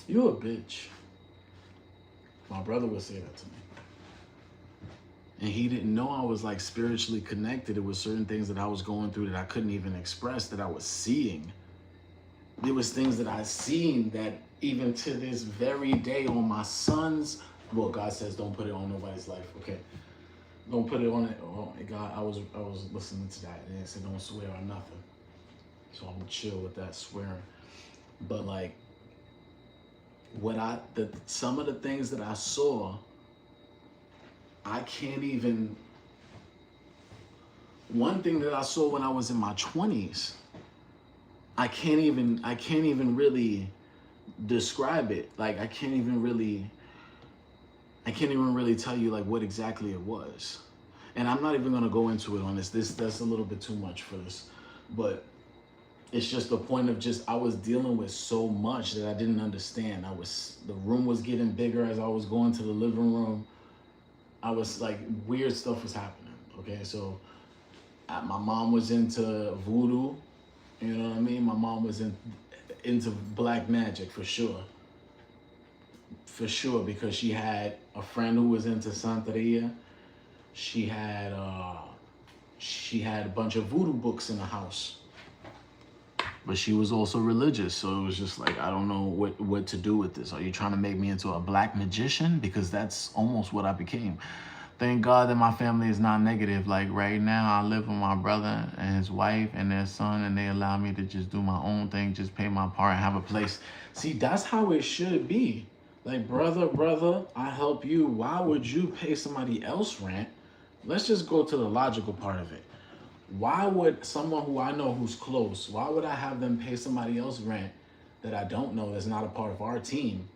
You a bitch. My brother would say that to me. And he didn't know I was like spiritually connected. It was certain things that I was going through that I couldn't even express, that I was seeing. There was things that I seen that even to this very day on my son's, well, God says don't put it on nobody's life, okay? Don't put it on it. Oh, God, I was listening to that and it said don't swear on nothing. So I'm gonna chill with that swearing. But like some of the things that I saw, I can't even, one thing that I saw when I was in my 20s, I can't even really describe it. Like I can't even really tell you like what exactly it was. And I'm not even gonna go into it on this. That's a little bit too much for this. But it's just the point of just I was dealing with so much that I didn't understand. The room was getting bigger as I was going to the living room. I was like, weird stuff was happening. Okay, so my mom was into voodoo. You know what I mean? My mom was into black magic for sure. For sure, because she had a friend who was into Santeria. She had a bunch of voodoo books in the house. But she was also religious, so it was just like, I don't know what to do with this. Are you trying to make me into a black magician? Because that's almost what I became. Thank God that my family is not negative. Like right now, I live with my brother and his wife and their son, and they allow me to just do my own thing, just pay my part and have a place. See, that's how it should be. Like, brother, I help you. Why would you pay somebody else rent? Let's just go to the logical part of it. Why would someone who I know who's close, why would I have them pay somebody else rent that I don't know that's not a part of our team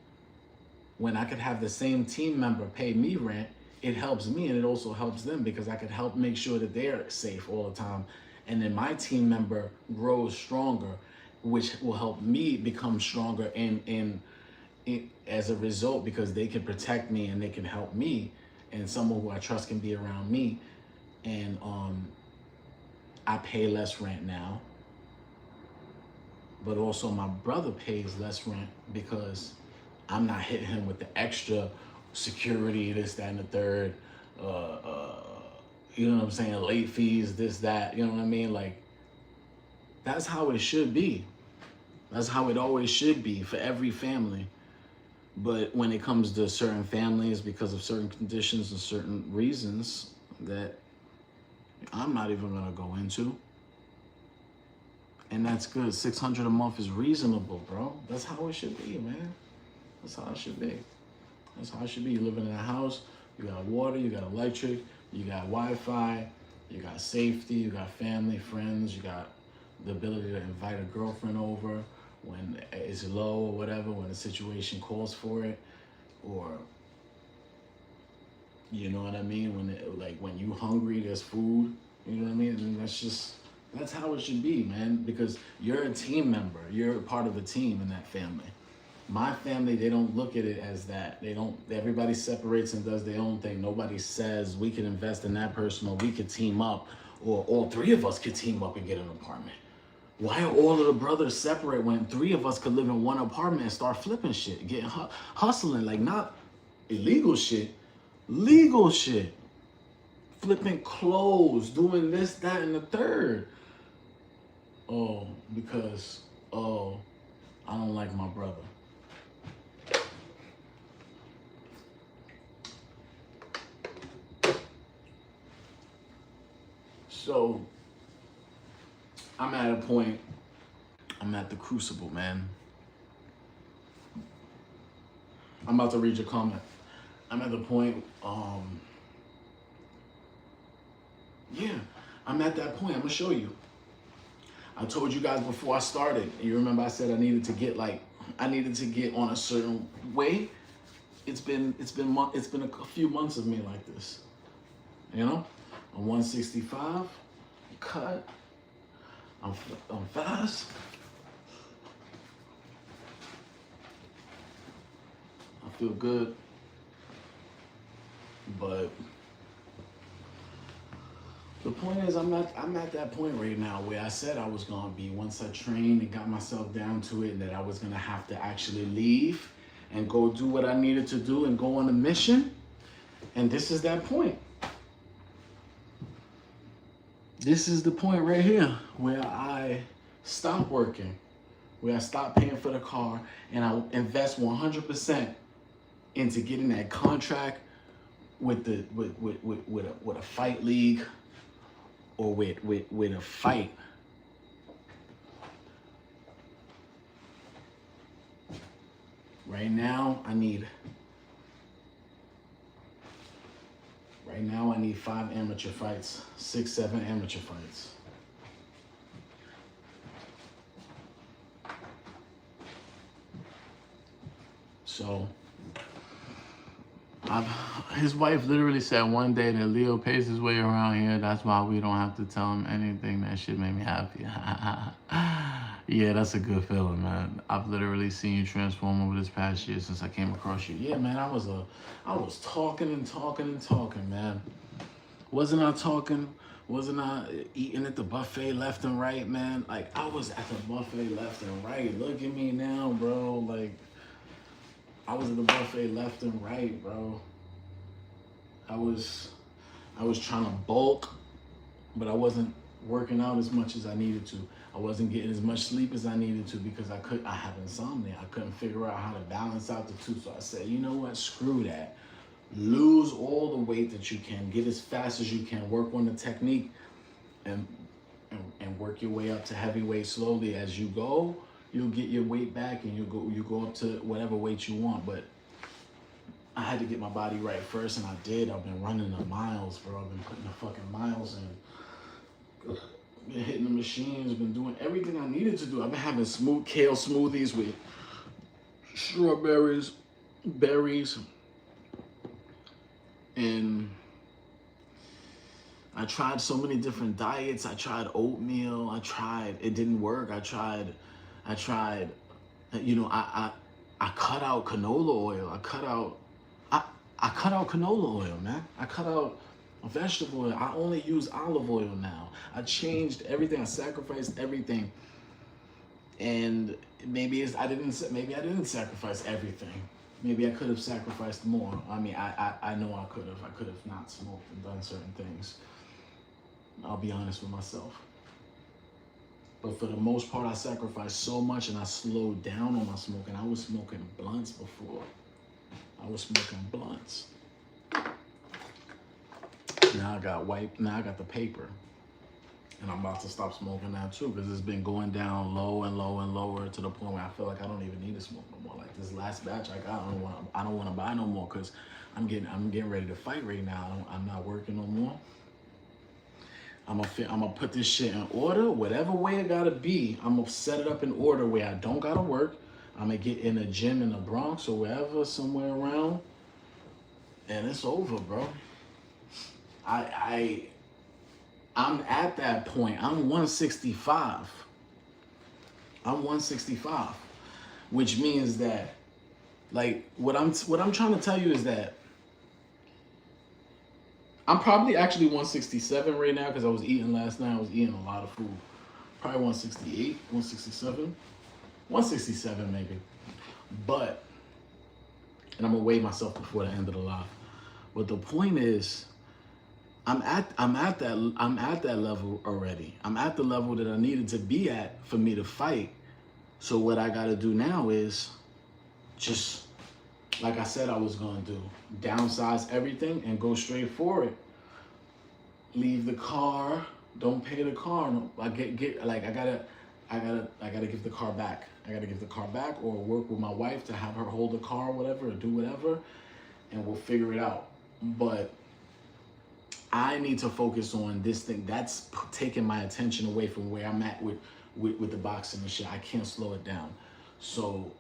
when I could have the same team member pay me rent? It helps me and it also helps them because I could help make sure that they're safe all the time. And then my team member grows stronger, which will help me become stronger in as a result, because they can protect me and they can help me, and someone who I trust can be around me. And I pay less rent now, but also my brother pays less rent because I'm not hitting him with the extra security, this, that, and the third, you know what I'm saying, late fees, this, that, you know what I mean? Like, that's how it should be. That's how it always should be for every family. But when it comes to certain families, because of certain conditions and certain reasons that I'm not even gonna go into, and that's good. $600 a month is reasonable, bro. That's how it should be, man. That's how it should be. That's how it should be. You're living in a house, you got water, you got electric, you got Wi-Fi, you got safety, you got family, friends, you got the ability to invite a girlfriend over when it's low or whatever, when the situation calls for it, or you know what I mean? When you hungry, there's food. You know what I mean? And that's just That's how it should be, man, because you're a team member. You're a part of a team in that family. My family, they don't look at it as that. They don't, everybody separates and does their own thing. Nobody says we can invest in that person or we could team up or all three of us could team up and get an apartment. Why are all of the brothers separate when three of us could live in one apartment and start flipping shit, getting hustling, like not illegal shit, legal shit, flipping clothes, doing this, that, and the third. Oh, because, oh, I don't like my brother. So, I'm at a point, I'm at the crucible, man. I'm about to read your comment. I'm at the point, yeah, I'm at that point. I'm gonna show you. I told you guys before I started, you remember I said I needed to get on a certain way. It's been a few months of me like this. You know? I'm 165, cut, I'm fast. I feel good. But the point is, I'm at that point right now where I said I was gonna be once I trained and got myself down to it, and that I was gonna have to actually leave and go do what I needed to do and go on a mission. And this is that point. This is the point right here where I stop working, where I stop paying for the car, and I invest 100% into getting that contract with a fight league, or with a fight. Right now I need 5 amateur fights, 6, 7 amateur fights. So his wife literally said one day that Leo pays his way around here. That's why we don't have to tell him anything. That shit made me happy. Yeah, that's a good feeling, man. I've literally seen you transform over this past year since I came across you. Yeah, man, I was talking and talking and talking, man. Wasn't I talking? Wasn't I eating at the buffet left and right, man? Like, I was at the buffet left and right. Look at me now, bro. Like, I was at the buffet left and right, bro. I was trying to bulk, but I wasn't working out as much as I needed to. I wasn't getting as much sleep as I needed to because I have insomnia. I couldn't figure out how to balance out the two. So I said, you know what? Screw that. Lose all the weight that you can. Get as fast as you can. Work on the technique and work your way up to heavyweight slowly. As you go, you'll get your weight back and you go up to whatever weight you want. But I had to get my body right first, and I did. I've been running the miles, bro. I've been putting the fucking miles in. Been hitting the machines, been doing everything I needed to do. I've been having kale smoothies with strawberries, berries, and I tried so many different diets. I tried oatmeal. It didn't work. I tried, you know, I cut out canola oil. I cut out canola oil, man. I cut out vegetable oil. I only use olive oil now. I changed everything. I sacrificed everything. And maybe I didn't sacrifice everything. Maybe I could have sacrificed more. I mean, I know I could have. I could have not smoked and done certain things. I'll be honest with myself. But for the most part, I sacrificed so much, and I slowed down on my smoking. I was smoking blunts before. Now I got the paper. And I'm about to stop smoking now too, because it's been going down low and low and lower to the point where I feel like I don't even need to smoke no more. Like this last batch I got, I don't want to buy no more, because I'm getting ready to fight right now. I'm not working no more. I'm gonna put this shit in order, whatever way it gotta be. I'm gonna set it up in order where I don't gotta work. I'm gonna get in a gym in the Bronx or wherever, somewhere around, and it's over, bro. I'm at that point. I'm 165. I'm 165, which means that, like, what I'm trying to tell you is that I'm probably actually 167 right now because I was eating last night. I was eating a lot of food. Probably 168, 167, 167 maybe. But, and I'm gonna weigh myself before the end of the live. But the point is, I'm at that level already. I'm at the level that I needed to be at for me to fight. So what I gotta do now is just, like I said I was gonna do, downsize everything and go straight for it. Leave the car. Don't pay the car. No, I get like I gotta give the car back. I gotta give the car back, or work with my wife to have her hold the car, or whatever, or do whatever, and we'll figure it out. But I need to focus on this thing. That's taking my attention away from where I'm at with the boxing and shit. I can't slow it down. So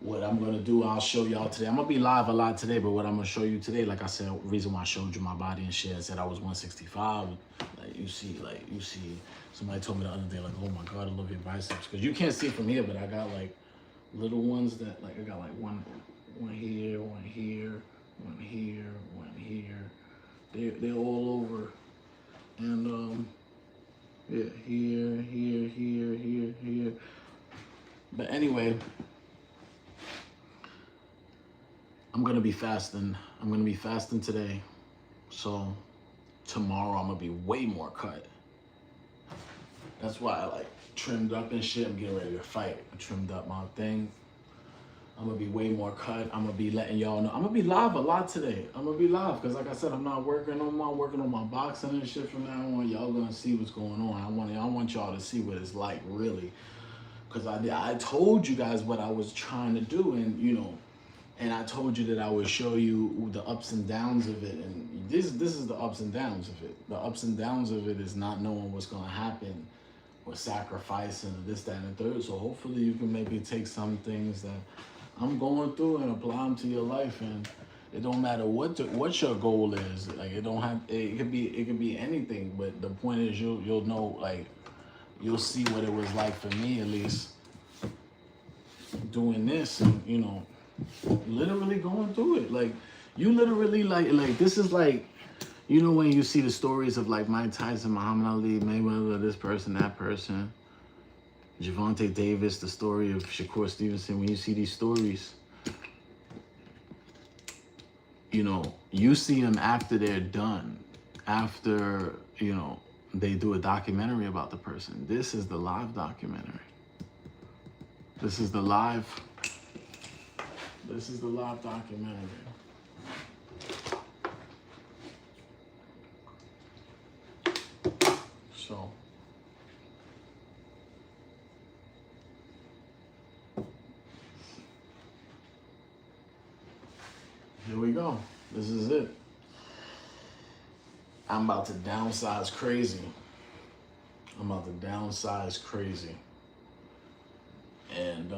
what I'm gonna do, I'll show y'all today. I'm gonna be live a lot today, but what I'm gonna show you today, like I said, reason why I showed you my body and shit, I said I was 165. Like you see, somebody told me the other day, like, oh my God, I love your biceps. Cause you can't see it from here, but I got like little ones that, like, I got like one here, one here, one here, one here. They're all over. And yeah, here. But anyway, I'm gonna be fasting. I'm gonna be fasting today. So tomorrow I'm gonna be way more cut. That's why I like trimmed up and shit. I'm getting ready to fight. I trimmed up my thing. I'm gonna be way more cut. I'm gonna be letting y'all know. I'm gonna be live a lot today. I'm gonna be live because, like I said, I'm not working on my boxing and shit from now on. Y'all gonna see what's going on. I want y'all to see what it's like, really, because I told you guys what I was trying to do, and and I told you that I would show you the ups and downs of it, and this is the ups and downs of it. The ups and downs of it is not knowing what's gonna happen, or sacrificing, or this, that, and the third. So hopefully you can maybe take some things that I'm going through and apply them to your life, and it don't matter what your goal is. Like, it don't have, it could be anything, but the point is you'll know, like, you'll see what it was like for me, at least, doing this, and literally going through it. Like, you literally, like this is like, when you see the stories of like Mike Tyson, Muhammad Ali, Mayweather, this person, that person, Javante Davis, the story of Shakur Stevenson. When you see these stories, you see them after they're done, after they do a documentary about the person. This is the live documentary. This is the live documentary. So here we go. This is it. I'm about to downsize crazy. And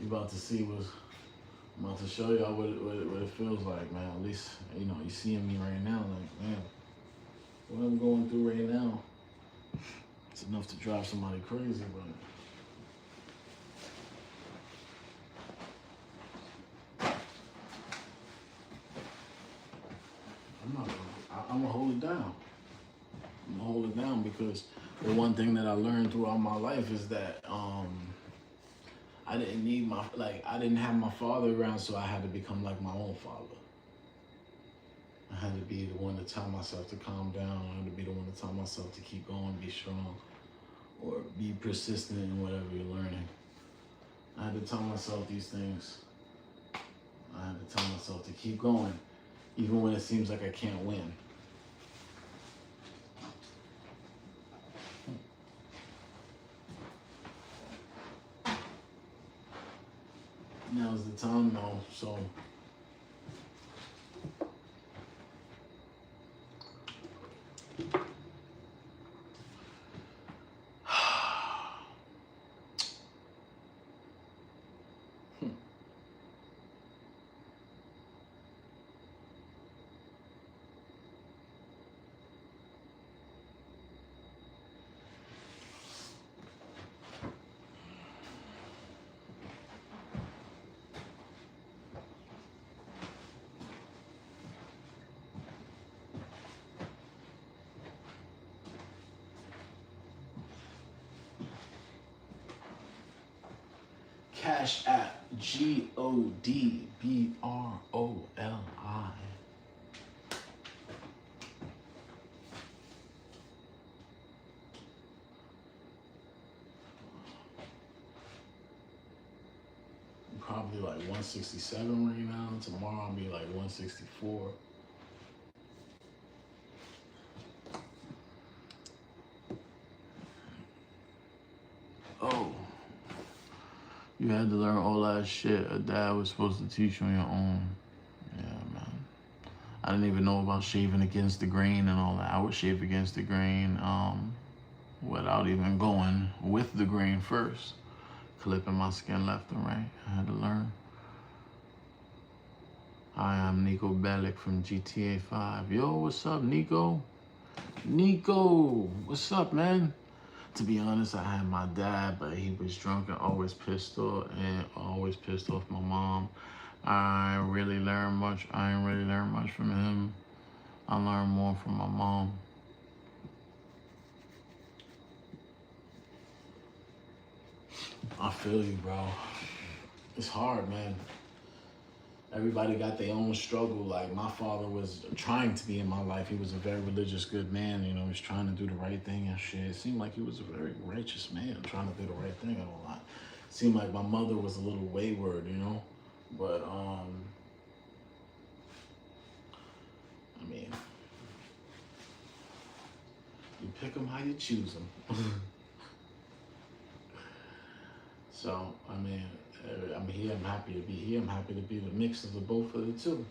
you about to see I'm about to show y'all what it feels like, man. At least, you seeing me right now, like, man, what I'm going through right now, it's enough to drive somebody crazy, but I'm gonna hold it down. I'm gonna hold it down because the one thing that I learned throughout my life is that I didn't have my father around, so I had to become like my own father. I had to be the one to tell myself to calm down. I had to be the one to tell myself to keep going, be strong, or be persistent in whatever you're learning. I had to tell myself these things. I had to tell myself to keep going, even when it seems like I can't win. Now's the time, though, so Cash App GODBROLI. Probably like 167 right now. Tomorrow I'll be like 164. Oh, you had to learn all that shit a dad was supposed to teach you on your own. Yeah, man. I didn't even know about shaving against the grain and all that. I would shave against the grain without even going with the grain first. Clipping my skin left and right. I had to learn. Hi, I'm Nico Bellic from GTA 5. Yo, what's up, Nico? Nico, what's up, man? To be honest, I had my dad, but he was drunk and always pissed off my mom. I ain't really learned much from him. I learned more from my mom. I feel you, bro. It's hard, man. Everybody got their own struggle. Like, my father was trying to be in my life. He was a very religious, good man. You know, he was trying to do the right thing and shit. It seemed like he was a very righteous man, trying to do the right thing and all that. It seemed like my mother was a little wayward, you know? But, I mean, you pick them how you choose them. So, I mean, I'm here, I'm happy to be here. I'm happy to be the mix of the both of the two.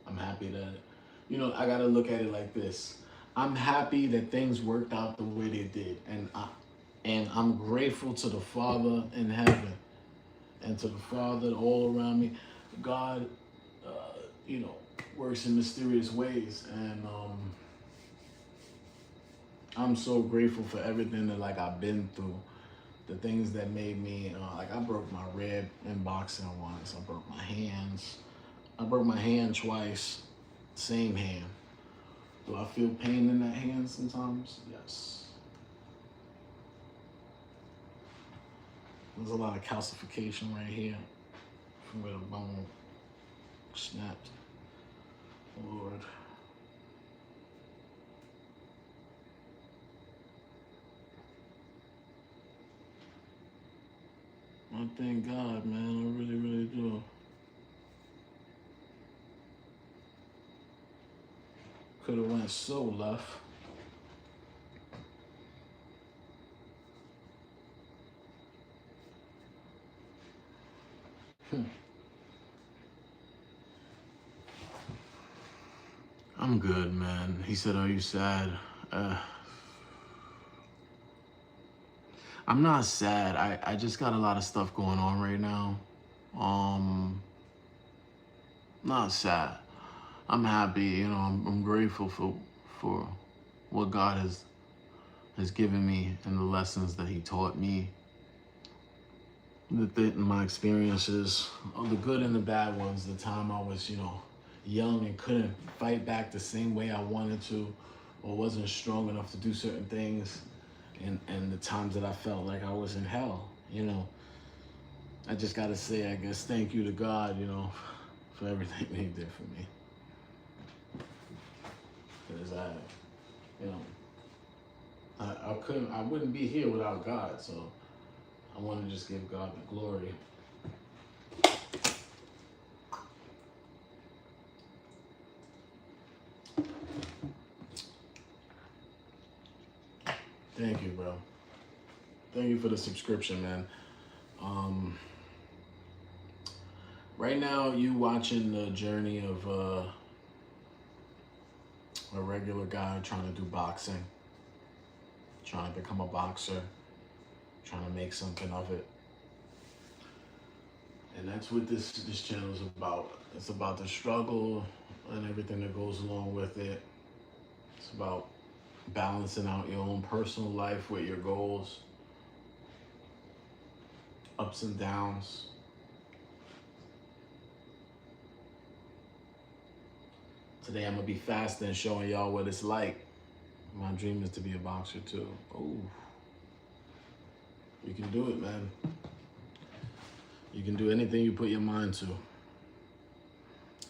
I'm happy that, you know, I gotta look at it like this. I'm happy that things worked out the way they did. And I'm grateful to the Father in heaven and to the Father all around me. God, you know, works in mysterious ways. And I'm so grateful for everything that, like, I've been through. The things that made me, like, I broke my rib in boxing once. I broke my hands. I broke my hand twice, same hand. Do I feel pain in that hand sometimes? Yes. There's a lot of calcification right here from where the bone snapped. Lord. I thank God, man. I really, really do. Could have went so left. I'm good, man. He said, are you sad? I'm not sad. I just got a lot of stuff going on right now. Not sad. I'm happy, you know, I'm grateful for what God has given me and the lessons that he taught me. My experiences, the good and the bad ones, the time I was, you know, young and couldn't fight back the same way I wanted to, or wasn't strong enough to do certain things, and the times that I felt like I was in hell, you know. I just gotta say, I guess, thank you to God, you know, for everything he did for me. Because you know, I wouldn't be here without God, so I want to just give God the glory. Thank you, bro. Thank you for the subscription, man. Right now, you watching the journey of a regular guy trying to do boxing, trying to become a boxer, trying to make something of it. And that's what this channel is about. It's about the struggle and everything that goes along with it. It's about balancing out your own personal life with your goals, ups and downs. Today I'm gonna be fasting, showing y'all what it's like. My dream is to be a boxer too. Oh, you can do it, man. can do anything you put your mind to.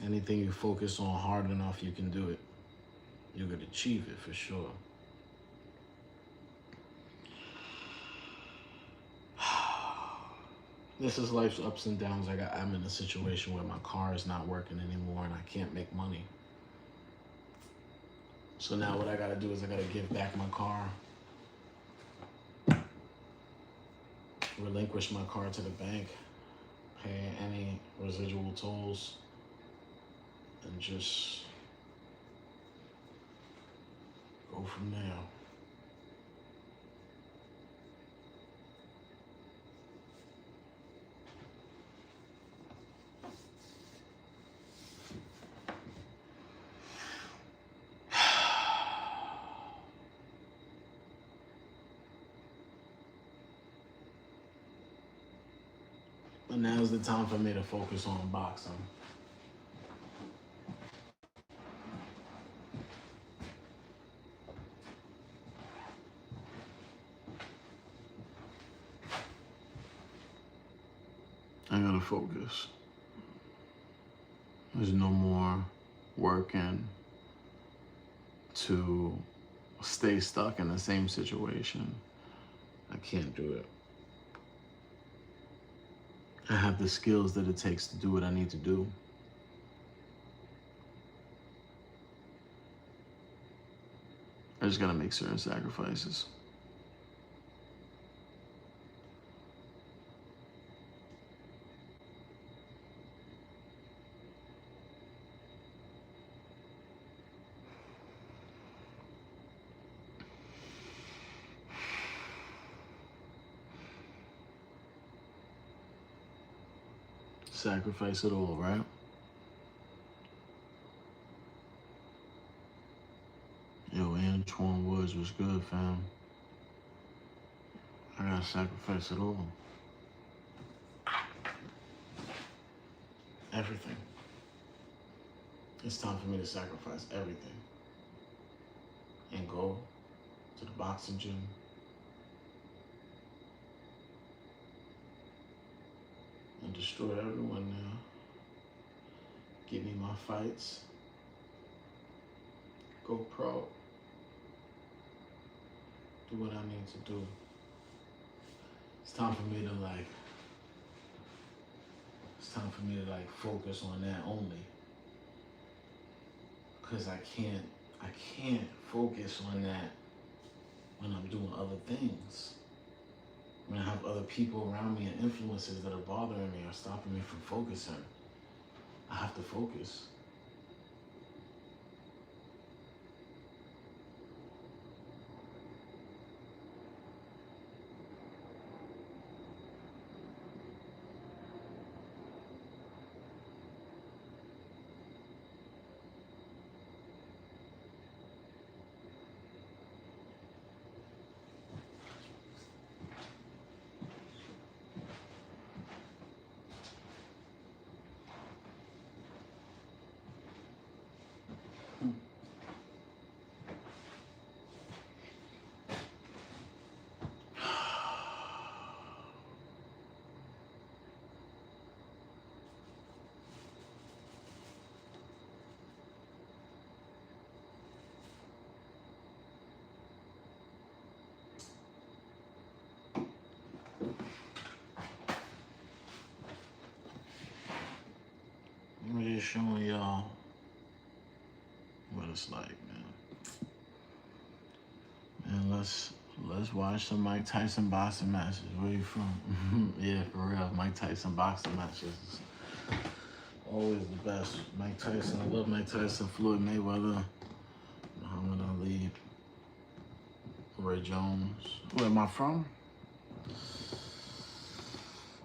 Anything you focus on hard enough, you can do it. You could achieve it for sure. This is life's ups and downs. I'm in a situation where my car is not working anymore and I can't make money. So now what I gotta do is I gotta give back my car, relinquish my car to the bank, pay any residual tolls, and just go from there. But now's the time for me to focus on boxing. I gotta focus. There's no more working to stay stuck in the same situation. I can't do it. I have the skills that it takes to do what I need to do. I just gotta make certain sacrifices. Sacrifice it all, right? Yo, Antoine Woods was good, fam. I gotta sacrifice it all. Everything. It's time for me to sacrifice everything. And go to the boxing gym. And destroy everyone now. Give me my fights. Go pro. Do what I need to do. It's time for me to focus on that only. Because I can't focus on that when I'm doing other things. When I have other people around me and influences that are bothering me or stopping me from focusing. I have to focus. I'm just showing y'all what it's like, man. And let's watch some Mike Tyson boxing matches. Where you from? Yeah, for real. Mike Tyson boxing matches is always the best. Mike Tyson, I love Mike Tyson, Floyd Mayweather, Muhammad Ali, Ray Jones. Where am I from?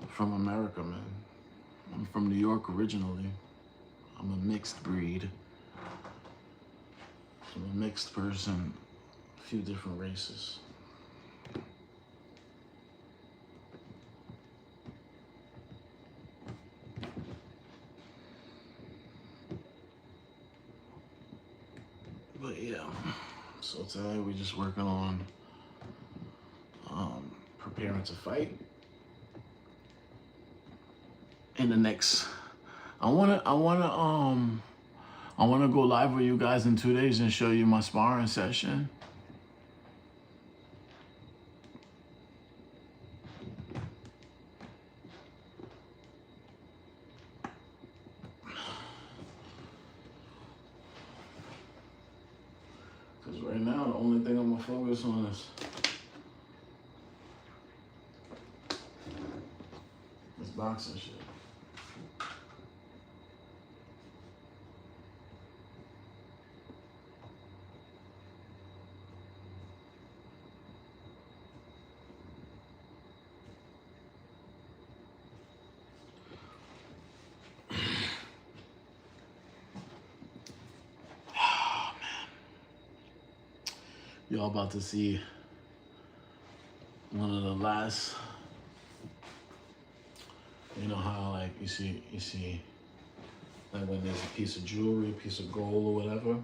From America, man. I'm from New York originally. I'm a mixed breed. I'm a mixed person, a few different races. But yeah, so today we're just working on preparing to fight. in the next. I wanna go live with you guys in 2 days and show you my sparring session. Cause right now the only thing I'm gonna focus on is this boxing shit. Y'all about to see one of the last, you know how like you see like when there's a piece of jewelry, a piece of gold or whatever,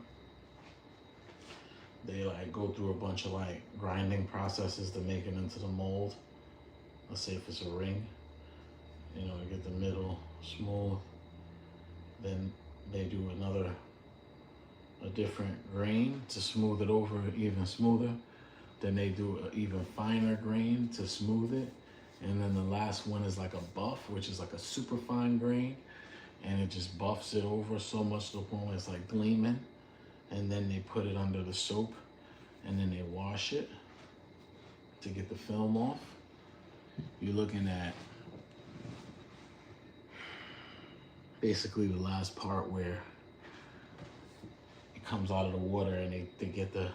they like go through a bunch of like grinding processes to make it into the mold. Let's say if it's a ring, you know, to get the middle smooth, then they do a different grain to smooth it over even smoother. Then they do an even finer grain to smooth it. And then the last one is like a buff, which is like a super fine grain. And it just buffs it over so much to the point where it's like gleaming. And then they put it under the soap and then they wash it to get the film off. You're looking at basically the last part where it comes out of the water and they get the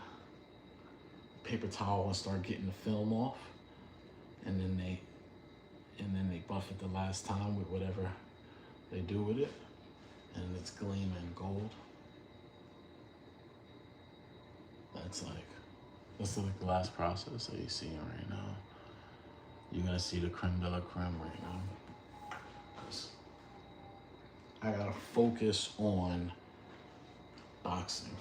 paper towel and start getting the film off, and then they buff it the last time with whatever they do with it, and it's gleaming gold. That's like the last process that you're seeing right now. You're gonna see the creme de la creme right now. I gotta focus on boxing.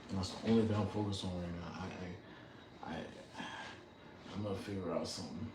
And that's the only thing I'm focused on right now. I'm gonna figure out something.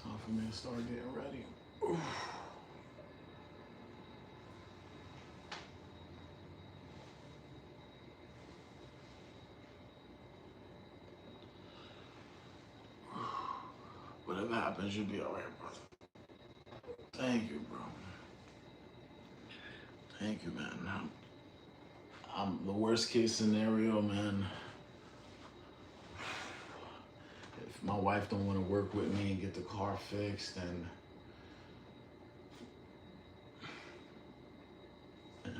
Time for me to start getting ready. Oof. Whatever happens, you'll be all right, brother. Thank you, bro. Thank you, man. I'm the worst case scenario, man. my wife don't want to work with me and get the car fixed, and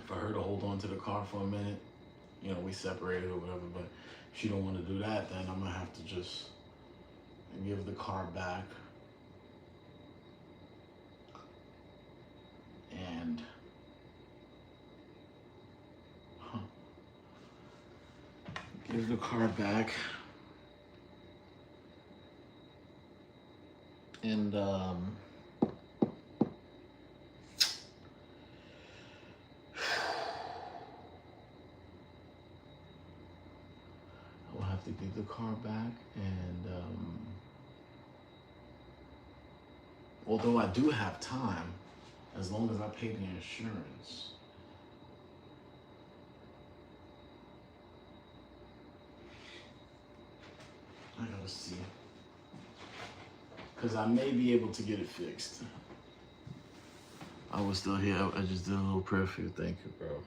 for her to hold on to the car for a minute, you know, we separated or whatever, but if she don't want to do that, then I'm gonna have to just give the car back and give the car back and I will have to give the car back, and although I do have time, as long as I pay the insurance. I gotta see. Because I may be able to get it fixed. I was still here. I just did a little prayer for you. Thank you, bro.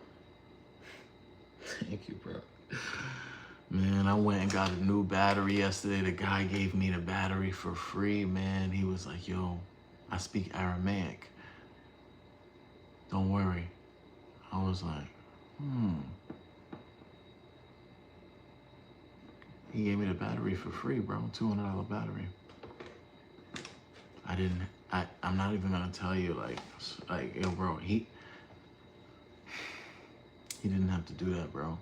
Thank you, bro. Man, I went and got a new battery yesterday. The guy gave me the battery for free, man. He was like, yo, I speak Aramaic. Don't worry. I was like, He gave me the battery for free, bro. $200 battery. I'm not even gonna tell you, like, yo, bro, he didn't have to do that, bro.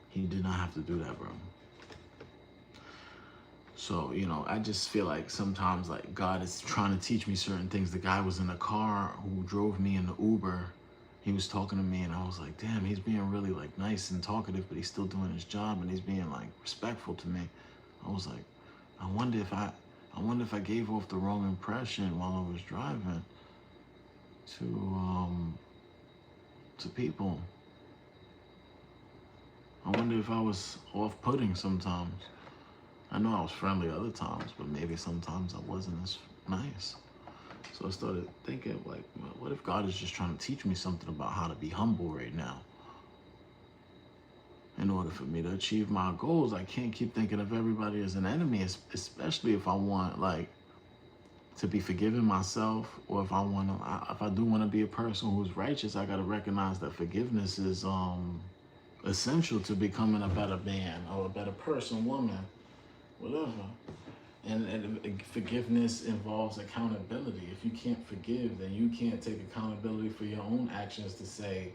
He did not have to do that, bro. So, you know, I just feel like sometimes, like, God is trying to teach me certain things. The guy was in the car who drove me in the Uber. He was talking to me, and I was like, damn, he's being really, like, nice and talkative, but he's still doing his job, and he's being, like, respectful to me. I was like, I wonder if I gave off the wrong impression while I was driving to people. I wonder if I was off-putting sometimes. I know I was friendly other times, but maybe sometimes I wasn't as nice. So I started thinking, like, what if God is just trying to teach me something about how to be humble right now? In order for me to achieve my goals, I can't keep thinking of everybody as an enemy, especially if I want, like, to be forgiving myself, or if I do want to be a person who's righteous, I got to recognize that forgiveness is essential to becoming a better man or a better person, woman, whatever. And forgiveness involves accountability. If you can't forgive, then you can't take accountability for your own actions to say,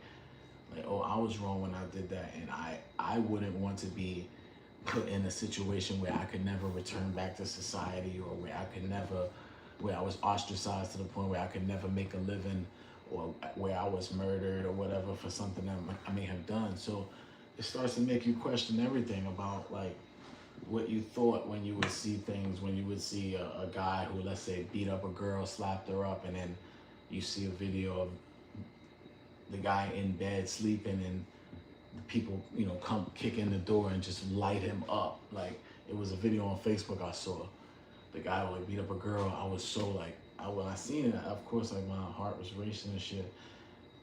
like, oh, I was wrong when I did that, and I wouldn't want to be put in a situation where I could never return back to society, or where I was ostracized to the point where I could never make a living, or where I was murdered or whatever for something that I may have done. So it starts to make you question everything about, like, what you thought when you would see things, when you would see a guy who, let's say, beat up a girl, slapped her up, and then you see a video of the guy in bed sleeping, and people, you know, come kick in the door and just light him up. Like, it was a video on Facebook I saw. The guy would, like, beat up a girl. I was so, like, when I seen it, of course, like, my heart was racing and shit.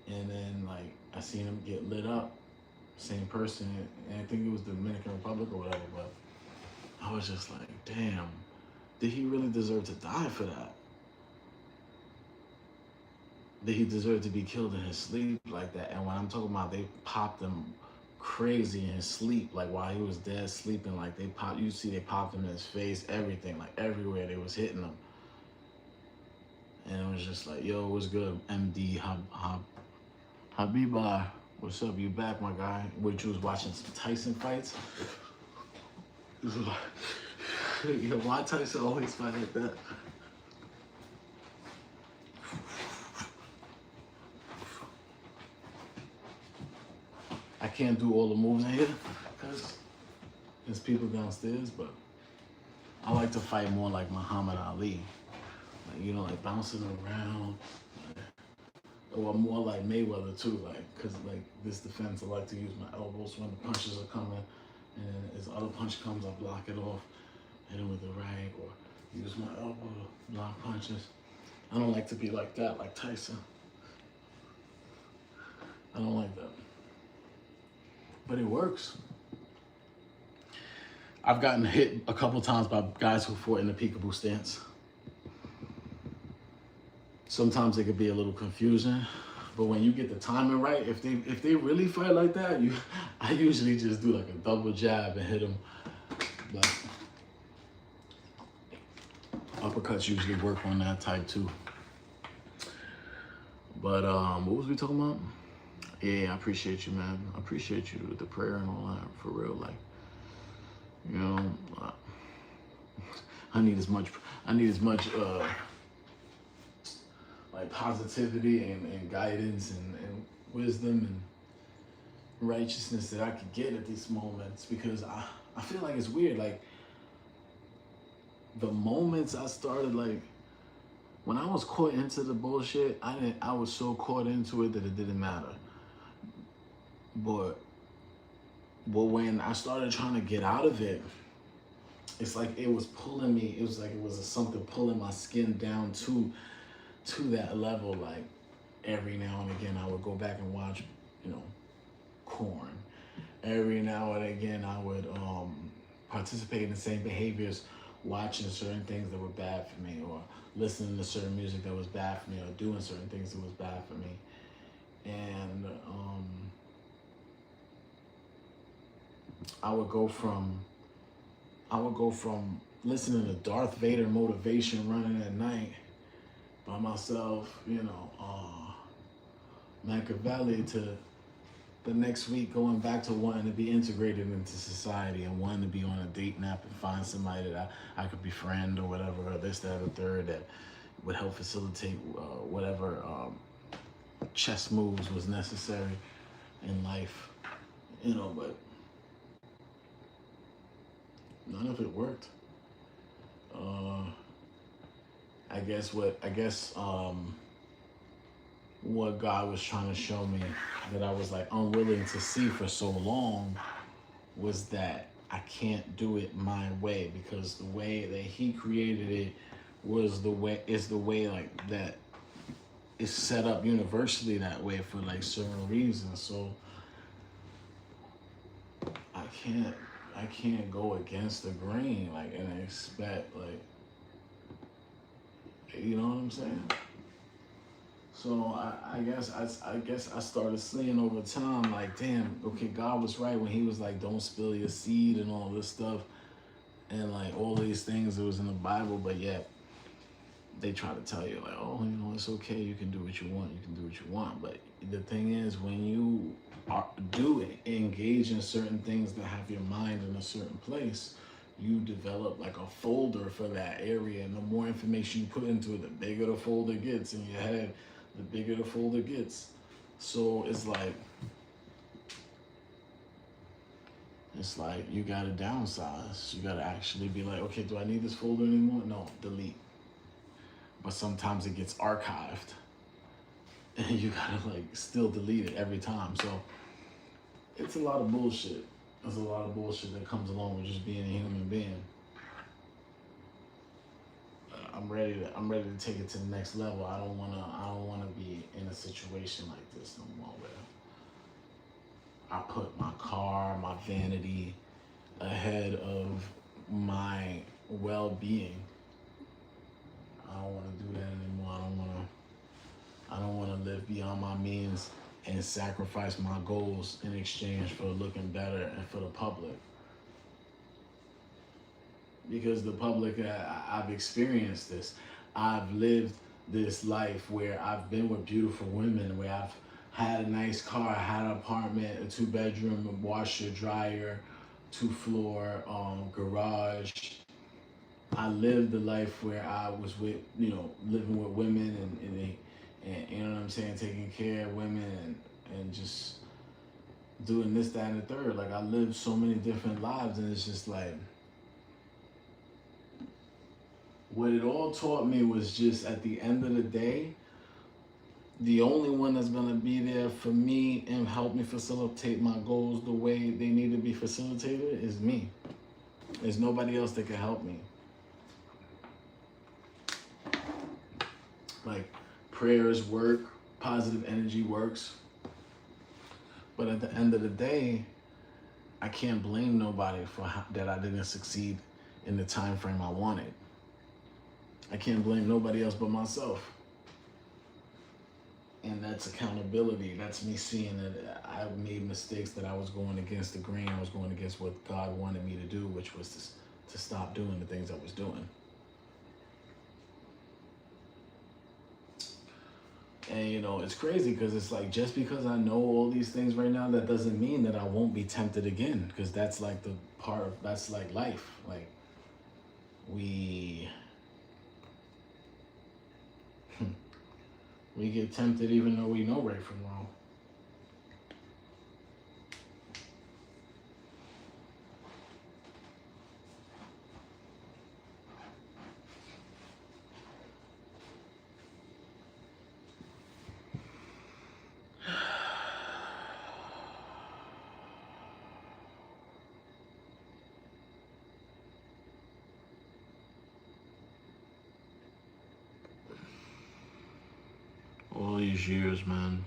And then, like, I seen him get lit up. Same person, and I think it was the Dominican Republic or whatever, but I was just like, damn, did he really deserve to die for that? Did he deserve to be killed in his sleep like that? And when I'm talking about they popped him crazy in his sleep, like while he was dead sleeping, like they popped him in his face, everything, like everywhere they was hitting him. And it was just like, yo, what's good, MD Habiba? What's up? You back, my guy? What, you was watching some Tyson fights? Yo, why Tyson always fight like that? I can't do all the moves in here because there's people downstairs, but I like to fight more like Muhammad Ali. Like, you know, like bouncing around. Or more like Mayweather too, like, cause like this defense, I like to use my elbows when the punches are coming, and then as the other punch comes, I block it off, hit it with the right, or use my elbow to block punches. I don't like to be like that, like Tyson. I don't like that, but it works. I've gotten hit a couple times by guys who fought in the peekaboo stance. Sometimes it could be a little confusing, but when you get the timing right, if they really fight like that, I usually just do like a double jab and hit them. But uppercuts usually work on that type too. But what was we talking about? Yeah, I appreciate you, man. I appreciate you with the prayer and all that, for real. Like, you know, I need as much like positivity and guidance and wisdom and righteousness that I could get at these moments, because I feel like it's weird. Like, the moments I started, like, when I was caught into the bullshit, I was so caught into it that it didn't matter. But when I started trying to get out of it, it's like it was pulling me. It was like it was something pulling my skin down to that level. Like, every now and again, I would go back and watch, Korn. Every now and again, I would participate in the same behaviors, watching certain things that were bad for me, or listening to certain music that was bad for me, or doing certain things that was bad for me. And I would go from listening to Darth Vader motivation running at night by myself, Machiavelli, to the next week going back to wanting to be integrated into society and wanting to be on a date nap and find somebody that I could befriend or whatever, or this, that, or third, that would help facilitate whatever chess moves was necessary in life, but none of it worked. I guess what God was trying to show me that I was like unwilling to see for so long was that I can't do it my way, because the way that He created it is the way like that is set up universally that way for like certain reasons. So I can't go against the grain, like, and expect, like, you know what I'm saying? So I guess I started seeing over time, like, damn, okay, God was right when He was like, don't spill your seed and all this stuff, and like all these things that was in the Bible, but yet they try to tell you, like, oh, it's okay, you can do what you want. But the thing is, when you engage in certain things that have your mind in a certain place, you develop like a folder for that area, and the more information you put into it, the bigger the folder gets in your head, the bigger the folder gets. So it's like you gotta downsize. You gotta actually be like, okay, do I need this folder anymore? No, delete. But sometimes it gets archived, and you gotta like still delete it every time. So it's a lot of bullshit. There's a lot of bullshit that comes along with just being a human being. I'm ready to take it to the next level. I don't wanna be in a situation like this no more, where I put my car, my vanity ahead of my well-being. I don't want to do that anymore. I don't want to live beyond my means and sacrifice my goals in exchange for looking better and for the public. Because the public, I've experienced this. I've lived this life where I've been with beautiful women, where I've had a nice car, I had an apartment, a 2-bedroom, washer, dryer, 2-floor, garage. I lived the life where I was with, living with women and you know what I'm saying, taking care of women and just doing this, that, and the third. Like, I lived so many different lives, and it's just like, what it all taught me was just, at the end of the day, the only one that's gonna be there for me and help me facilitate my goals the way they need to be facilitated is me. There's nobody else that can help me. Like, prayers work, positive energy works, but at the end of the day, I can't blame nobody for that I didn't succeed in the time frame I wanted. I can't blame nobody else but myself. And that's accountability. That's me seeing that I made mistakes, that I was going against the grain. I was going against what God wanted me to do, which was to stop doing the things I was doing. And you know, it's crazy because it's like, just because I know all these things right now, that doesn't mean that I won't be tempted again. Because that's like the part of, that's like life. Like we we get tempted even though we know right from wrong. All these years, man.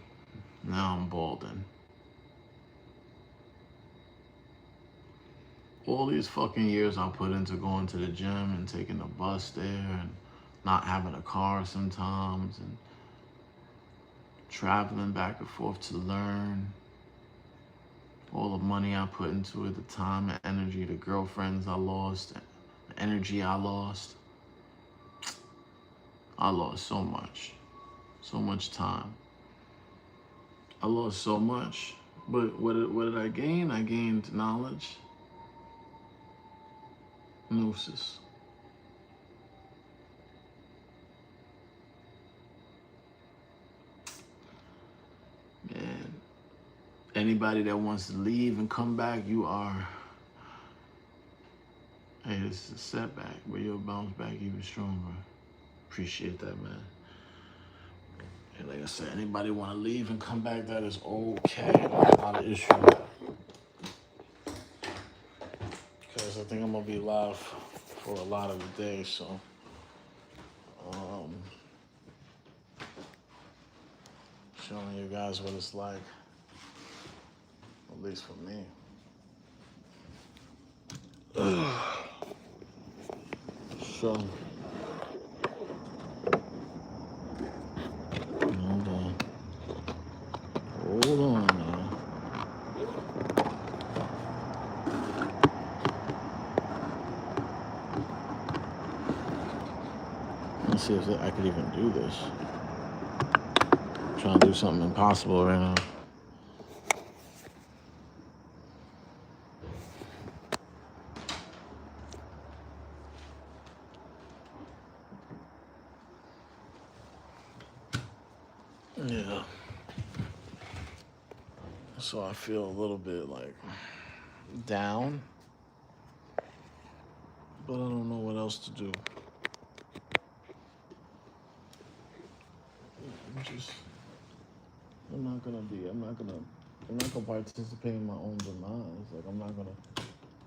Now I'm balding. All these fucking years I put into going to the gym and taking the bus there and not having a car sometimes and traveling back and forth to learn. All the money I put into it, the time and energy, the girlfriends I lost, the energy I lost. I lost so much. So much time. I lost so much. But what did I gain? I gained knowledge. Gnosis. Man, anybody that wants to leave and come back, you are, hey, this is a setback, but you'll bounce back even stronger. Appreciate that, man. And like I said, anybody want to leave and come back, that is okay. Not an issue. Because I think I'm going to be live for a lot of the day, so showing you guys what it's like, at least for me. So, hold on. Hold on now. Let's see if I could even do this. I'm trying to do something impossible right now. Yeah. So I feel a little bit like down, but I don't know what else to do. I'm not gonna participate in my own demise. Like, I'm not gonna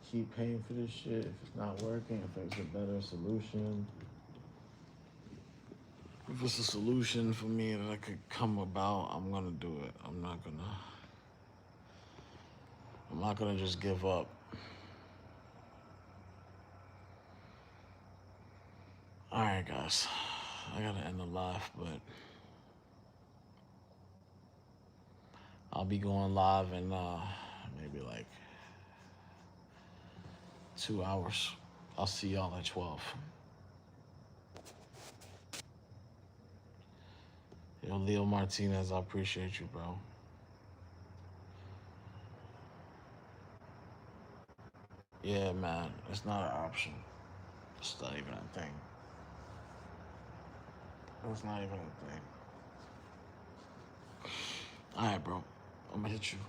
keep paying for this shit if it's not working, if it's a better solution. If it's a solution for me that I could come about, I'm gonna do it. I'm not gonna just give up. All right, guys. I gotta end the live, but I'll be going live in maybe like 2 hours. I'll see y'all at 12. Yo, Leo Martinez, I appreciate you, bro. Yeah, man, it's not an option. It's not even a thing. It's not even a thing. All right, bro. I'm gonna hit you.